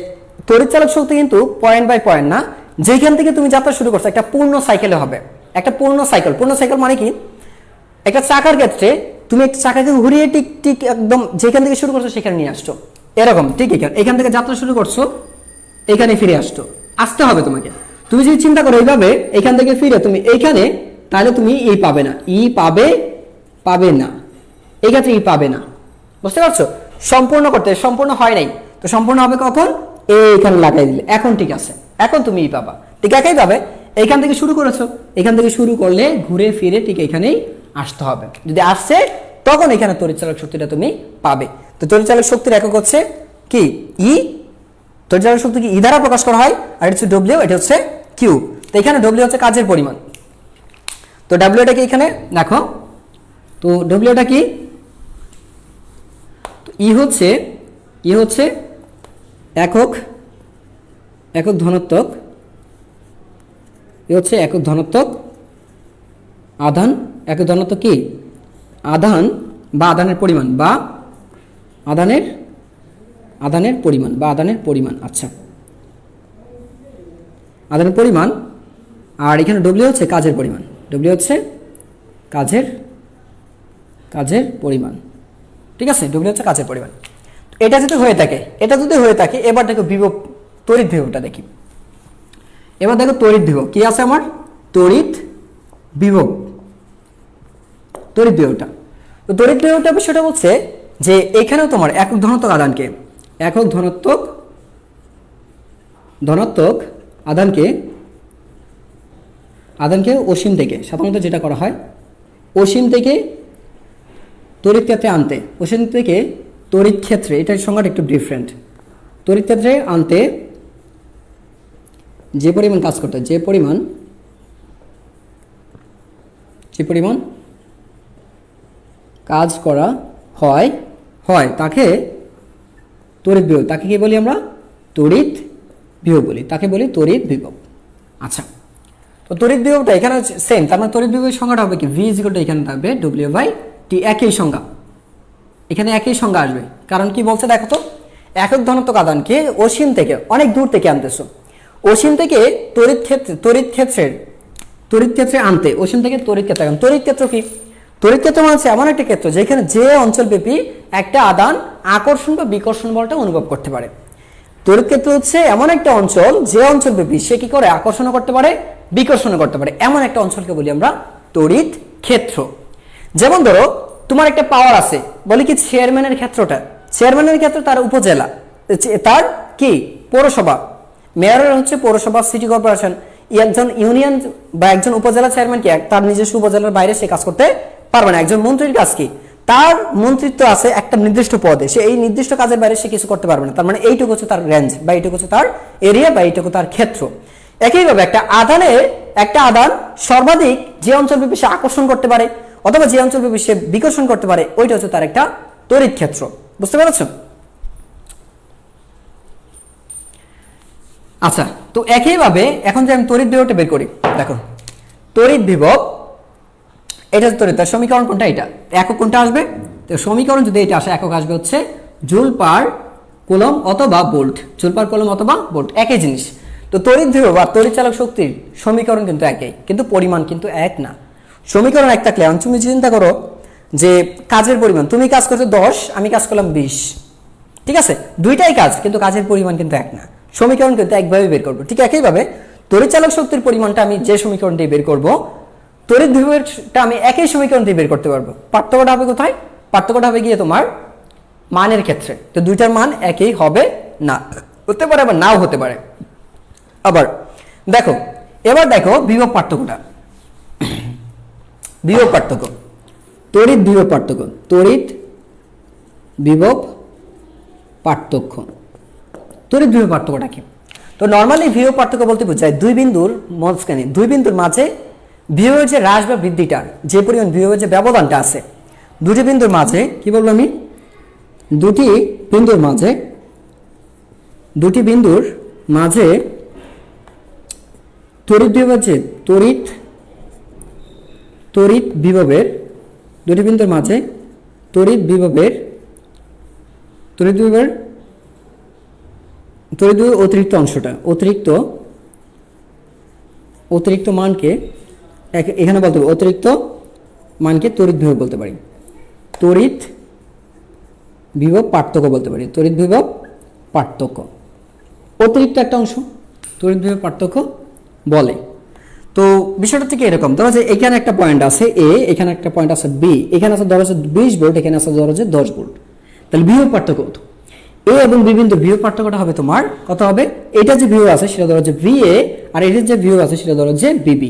তড়িৎচালক শক্তি কিন্তু পয়েন্ট বাই পয়েন্ট না, যেখান থেকে তুমি যাত্রা শুরু করছো একটা পূর্ণ সাইকেলে হবে, একটা পূর্ণ সাইকেল। পূর্ণ সাইকেল মানে কি, একটা চাকার ক্ষেত্রে তুমি একটা চাকাকে ঘুরিয়ে ঠিক ঠিক একদম যেখান থেকে শুরু করছো সেখানে নিয়ে আসছো, এরকম ঠিক এখান থেকে যাত্রা শুরু করছো, এখানে ফিরে আসতে হবে তোমাকে। তুমি যদি চিন্তা করো এইভাবে এখান থেকে ফিরে তুমি এইখানে, তাহলে তুমি ই পাবে না, ই পাবে না, এই ক্ষেত্রে ই পাবে না, বুঝতে পারছো। সম্পূর্ণ করতে সম্পূর্ণ হয় নাই, তো সম্পূর্ণ হবে কখন, এইখানে লাগাই দিলে, এখন ঠিক আছে, এখন তুমি ই পাবা। ঠিক একই পাবে, এইখান থেকে শুরু করেছো, এখান থেকে শুরু করলে ঘুরে ফিরে ঠিক এখানেই আসতে হবে। যদি আসছে তখন এখানে তড়িৎচালক শক্তিটা তুমি পাবে। তো তড়িৎচালক শক্তির একক হচ্ছে কি, ই। তড়িৎচালক শক্তি কি ই দ্বারা প্রকাশ করা হয়, আর এটা হচ্ছে ডব্লিউ, এটা হচ্ছে কিউ। তো এখানে ডব্লিউ হচ্ছে কাজের পরিমাণ। তো ডব্লিউটা কি এখানে দেখো, তো ডব্লিউটা কি, ই হচ্ছে একক ধনাত্মক, হচ্ছে একক ধনাত্মক আধান, একক ধনাত্মক কি আধান বা আধানের পরিমাণ বা আধানের পরিমাণ, আচ্ছা, আধানের পরিমাণ। আর এখানে ডব্লিউ হচ্ছে কাজের পরিমাণ, ডব্লিউ হচ্ছে কাজের পরিমাণ, ঠিক আছে, ডব্লিউ হচ্ছে কাজের পরিমাণ। এটা যদি হয়ে থাকে, এবার দেখো বিভব, তড়িৎ বিভবটা দেখি। এবার দেখো তড়িৎ বিভব কি আছে আমার, তড়িৎ বিভবটা। তো তড়িৎ বিভবটা বিষয়টা হচ্ছে যে এখানেও তোমার একক ধনাত্মক আধানকে, একক ধনাত্মক আধানকে অসীম থেকে, সাধারণত যেটা করা হয় অসীম থেকে তড়িৎ ক্ষেত্রে আনতে, অসীম থেকে তড়িৎ ক্ষেত্রে, এটার সংজ্ঞাটা একটু ডিফারেন্ট। তড়িৎ ক্ষেত্রে আনতে যে পরিমাণ কাজ করতে, যে পরিমাণ কাজ করা হয় তাকে তড়িৎ বিভব, তাকে কি বলি আমরা, তড়িৎ বিভব বলি, তাকে বলি তড়িৎ বিভব। আচ্ছা, তো তড়িৎ বিভবটা এখানে সেম, তার মানে তড়িৎ বিভবের সংজ্ঞাটা হবে কি, ভি ইজ ইকুয়াল টু এখানে থাকবে ডব্লিউ বাই টি, একই সংজ্ঞা, এখানে একই সংজ্ঞা আসবে। কারণ কি বলছে দেখো তো, একক ধনাত্মক আধানকে অসীম থেকে অনেক দূর থেকে আনতেছো, অসীম থেকে তড়িৎ ক্ষেত্রে আনতে, অসীম থেকে তড়িৎ ক্ষেত্রে আনতে। তড়িৎ ক্ষেত্র কি, তড়িৎ ক্ষেত্র মানে এমন একটা ক্ষেত্র যেখানে যে অঞ্চলব্যাপী একটা আধান আকর্ষণ বা বিকর্ষণ বলটা অনুভব করতে পারে। তড়িৎ ক্ষেত্র হচ্ছে এমন একটা অঞ্চল যে অঞ্চলব্যাপী সে কি করে, আকর্ষণও করতে পারে, বিকর্ষণও করতে পারে, এমন একটা অঞ্চলকে বলি আমরা তড়িৎ ক্ষেত্র। যেমন ধরো তোমার একটা পাওয়ার আছে, বলি কি চেয়ারম্যানের ক্ষেত্রটা, চেয়ারম্যানের ক্ষেত্র তার উপজেলা, তার কি পৌরসভা, মেয়রের হচ্ছে পৌরসভা, সিটি কর্পোরেশন। একজন ইউনিয়ন বা একজন উপজেলা চেয়ারম্যান কি তার নিজস্ব উপজেলার বাইরে সে কাজ করতে পারবে না। একজন মন্ত্রীর কাজ কি, তার মন্ত্রিত্ব আছে একটা নির্দিষ্ট পদে, সে এই নির্দিষ্ট কাজের বাইরে সে কিছু করতে পারবে না। তার মানে এইটুকু হচ্ছে তার রেঞ্জ বা এইটুকু হচ্ছে তার এরিয়া বা এইটুকু তার ক্ষেত্র। একইভাবে একটা আধান সর্বাধিক যে অঞ্চলব্যাপী সে আকর্ষণ করতে পারে, অথবা যে অঞ্চল সে বিকর্ষণ করতে পারে ওইটা হচ্ছে তার একটা তড়িৎ ক্ষেত্র। বুঝতে পেরেছো? আচ্ছা, তো একইভাবে এখন যে আমি তড়িৎ বিভবটা বের করি, দেখো তড়িৎ বিভব এটা তড়িৎ, তার সমীকরণ কোনটা? এটা। একক কোনটা আসবে? তো সমীকরণ যদি এটা আসে, একক আসবে হচ্ছে জুল পার কুলম্ব অথবা ভোল্ট। জুল পার কুলম্ব অথবা ভোল্ট একই জিনিস। তো তড়িৎ বিভব আর তড়িৎ চালক শক্তির সমীকরণ কিন্তু একই, কিন্তু পরিমাণ কিন্তু এক না। সমীকরণ এক থাকলে তুমি চিন্তা করো যে কাজের পরিমাণ, তুমি কাজ করছো 10, আমি কাজ করলাম 20, ঠিক আছে, দুইটাই কাজ, কিন্তু কাজের পরিমাণ কিন্তু এক না। সমীকরণ কিন্তু একভাবে বের করবো। ঠিক একইভাবে তড়িৎ চালক শক্তির পরিমাণটা আমি যে সমীকরণ দিয়ে বের করবো, তড়িৎ বিভবটা আমি একই সমীকরণ দিয়ে বের করতে পারবো। পার্থক্যটা হবে কোথায়? পার্থক্যটা হবে গিয়ে তোমার মানের ক্ষেত্রে। তো দুইটার মান একই হবে না, হতে পারে আবার নাও হতে পারে। আবার দেখো, এবার দেখো বিভব পার্থক্যটা, বিভব পার্থক্য, তড়িৎ বিভব পার্থক্য, তড়িৎ বিভব পার্থক্য। তড়িৎ বিভব পার্থক্যটা কি? তো নর্মালি বিভব পার্থক্য বলতে বোঝায় দুই বিন্দুর মাঝখানে, দুই বিন্দুর মাঝে বিভবের যে হ্রাস বা বৃদ্ধিটা, যে পরিমাণ বিভবের যে ব্যবধানটা আছে দুটি বিন্দুর মাঝে, কি বলবো আমি, দুটি বিন্দুর মাঝে, দুটি বিন্দুর মাঝে তড়িৎ বিভবের যে তড়িৎ বিভবের, দুটি বিন্দুর মাঝে তড়িৎ বিভবের অতিরিক্ত অংশটা, অতিরিক্ত মানকে এখানে বলতে হবে, অতিরিক্ত মানকে তড়িৎ বিভব বলতে পারি, তড়িৎ বিভব পার্থক্য বলতে পারি, তড়িৎ বিভব পার্থক্য। অতিরিক্ত একটা অংশ তড়িৎ বিভব পার্থক্য বলে। তো বিষয়টা থেকে এরকম, ধরো যে এখানে একটা পয়েন্ট আছে এ, এখানে একটা পয়েন্ট আছে বি, এখানে আছে ধরো 20 ভোল্ট, এখানে আছে ধরো 10 ভোল্ট, তাহলে বিভব পার্থক্য কত? এ এবং বি বিন্দুর বিভব পার্থক্যটা হবে তোমার কত হবে? এটা যে বিভব আছে সেটা ধরো যে VA, আর এটার যে বিভব আছে সেটা ধরো যে BB।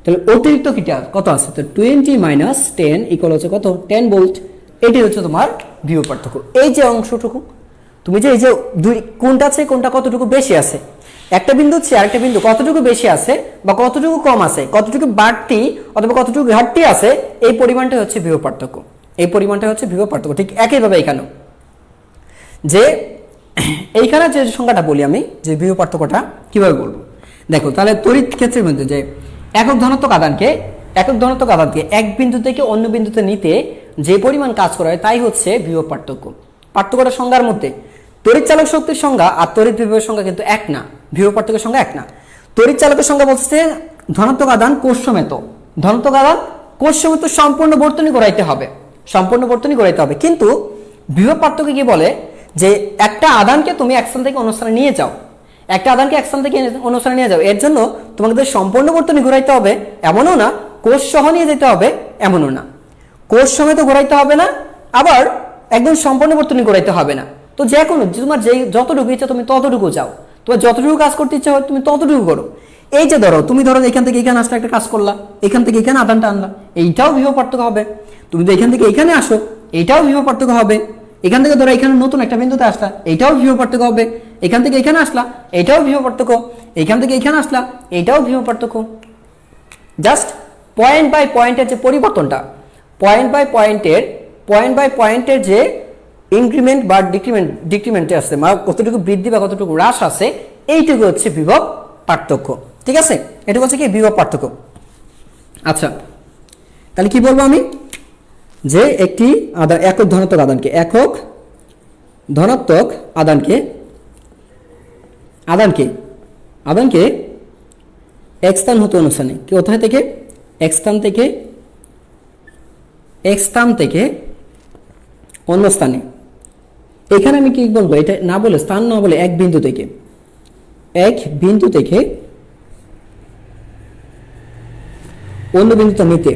তাহলে অতিরিক্ত কিটা কত আছে? তো 20 - 10 ইকুয়াল হচ্ছে কত? 10 ভোল্ট। এটি হচ্ছে তোমার বিভব পার্থক্য। এই যে অংশটুকু, তুমি যে এই যে দুই কোনটা আছে, কোনটা কতটুকু বেশি আছে, একটা বিন্দু হচ্ছে আরেকটা বিন্দু কতটুকু বেশি আছে বা কতটুকু কম আছে, কতটুকু বাড়তি অথবা কতটুকু ঘাটতি আছে, এই পরিমাণটা হচ্ছে বিভব পার্থক্য। এই পরিমাণটা হচ্ছে বিভব পার্থক্য। ঠিক একইভাবে এখানেও যে এইখানে যে সংখ্যাটা বলি আমি, যে বিভব পার্থক্যটা কিভাবে বলবো, দেখো তাহলে তড়িৎ ক্ষেত্রের মধ্যে যে একক ধনাত্মক আধানকে এক বিন্দু থেকে অন্য বিন্দুতে নিতে যে পরিমাণ কাজ করা হয় তাই হচ্ছে বিভব পার্থক্য। পার্থক্যটা সংজ্ঞার মধ্যে তড়িৎ চালক শক্তির সংজ্ঞা আর তড়িৎ বিভবের সংজ্ঞা কিন্তু এক না, বিভব পার্থক্যের সংজ্ঞা এক না। তড়িৎ চালকের সংজ্ঞা বলছে ধনাত্মক আধান কোষ সমেত, ধনাত্মক আধান কোষ সমেত সম্পূর্ণ বর্তনী গড়াইতে হবে, সম্পূর্ণ বর্তনী গড়াইতে হবে। কিন্তু বিভব পার্থক্য কি বলে যে একটা আধানকে তুমি এক স্থান থেকে অন্য স্থানে নিয়ে যাও, একটা আধানকে এক স্থান থেকে অন্য স্থানে নিয়ে যাও, এর জন্য তোমাকে সম্পূর্ণ বর্তনী ঘোরাইতে হবে এমনও না, কোষ সহ নিয়ে যেতে হবে এমনও না, কোষ সমেত ঘোরাইতে হবে না, আবার একদম সম্পূর্ণ বর্তনী ঘোরাইতে হবে না। তো যে কোনো তোমার যে যতটুকু ইচ্ছা তুমি ততটুকু যাও, তোমার যতটুকু কাজ করতে ইচ্ছা হয় তুমি ততটুকু করো। এই যে ধরো তুমি ধরো এখান থেকে এখানে আসলে একটা কাজ করলা, এখান থেকে এখানে আধানটা আনলা, এইটাও বিভব পার্থক্য হবে। তুমি যদি এখান থেকে এখানে আসো, এইটাও বিভব পার্থক্য হবে। এখান থেকে ধরো এখানে নতুন একটা বিন্দুতে আসলা, এইটাও বিভব পার্থক্য হবে। এখান থেকে এখানে আসলা, এইটাও বিভব পার্থক্য। এখান থেকে এখানে আসলা, এইটাও বিভব পার্থক্য। জাস্ট পয়েন্ট বাই পয়েন্টের যে পরিবর্তনটা, পয়েন্ট বাই পয়েন্টের যে ইনক্রিমেন্ট বা ডিক্রিমেন্টে আছে, মানে কতটুকু বৃদ্ধি বা কতটুকু হ্রাস আছে, এইটুকু হচ্ছে বিভব পার্থক্য। ঠিক আছে, এটা হচ্ছে কি বিভব পার্থক্য। আচ্ছা, তাহলে কি বলবো আমি, যে একটি একক ধনাত্মক আধানকে এক স্থান হতে অন্য স্থানে, কোথায় থেকে, এক স্থান থেকে অন্য স্থানে, এখানে আমি কি বলবো, এটা না বলে স্থান না বলে এক বিন্দু থেকে অন্য বিন্দুতে নিতে,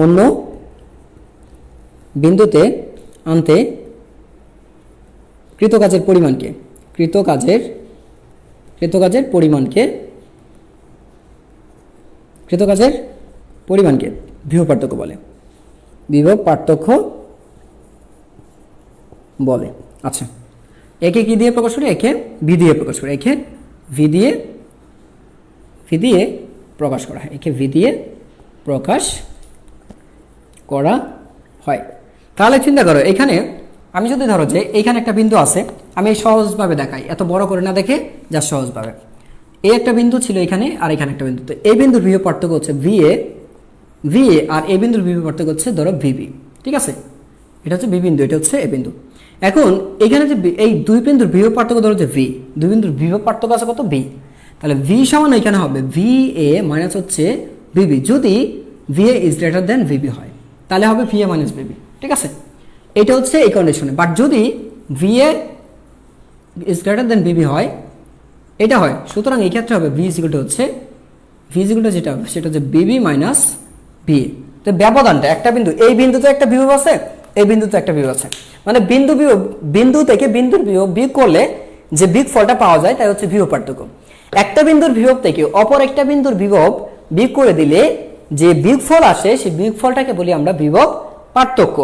অন্য বিন্দুতে আনতে কৃতকাজের পরিমাণকে বিভব পার্থক্য বলে, বিভব পার্থক্য বলে। আচ্ছা, একে কি দিয়ে প্রকাশ করি, একে ভি দিয়ে প্রকাশ করি, একে ভি দিয়ে প্রকাশ করা হয়, একে ভি দিয়ে প্রকাশ করা হয়। তাহলে চিন্তা করো, এখানে আমি যদি ধরো যে এইখানে একটা বিন্দু আছে, আমি সহজভাবে দেখাই, এত বড় করে না দেখে যা সহজভাবে। এই একটা বিন্দু ছিল এখানে, আর এখানে একটা বিন্দু। তো এই বিন্দুর বিভব পার্থক্য হচ্ছে ভিএ, আর এই বিন্দুর বিভব পার্থক্য হচ্ছে ধরো ভিবি। ঠিক আছে, এটা হচ্ছে বি বিন্দু, এটা হচ্ছে এ বিন্দু। এখন এখানে যে এই দুই বিন্দুর বিভব পার্থক্য ধরো যে ভি, দুই বিন্দুর বিভব পার্থক্য আছে কত, ভি। তাহলে ভি সমান এখানে হবে ভি এ মাইনাস হচ্ছে ভিবি, যদি V A is greater than VB হয়, তাহলে হবে ভি এ মাইনাস ভিবি। ঠিক আছে, এটা হচ্ছে এই কন্ডিশনে। বাট যদি V A is greater than VB হয়, এটা হয়, সুতরাং এই ক্ষেত্রে হবে ভি ইজিকুয়াল টু হচ্ছে যেটা হবে সেটা হচ্ছে বিবি মাইনাস ভি এ। তো ব্যবধানটা একটা বিন্দু, এই বিন্দুতে একটা বিভব আছে, এই বিন্দুতে একটা বিভব আছে, মানে বিন্দু থেকে বিন্দুর বিভব বিয়োগ করলে যে বিয়োগফলটা পাওয়া যায় তাই হচ্ছে বিভব পার্থক্য। একটা বিন্দুর বিভব থেকে অপর একটা বিন্দুর বিভব বিয়োগ করে দিলে যে বিয়োগফল আসে সেই বিয়োগফলটাকে বলি আমরা বিভব পার্থক্য।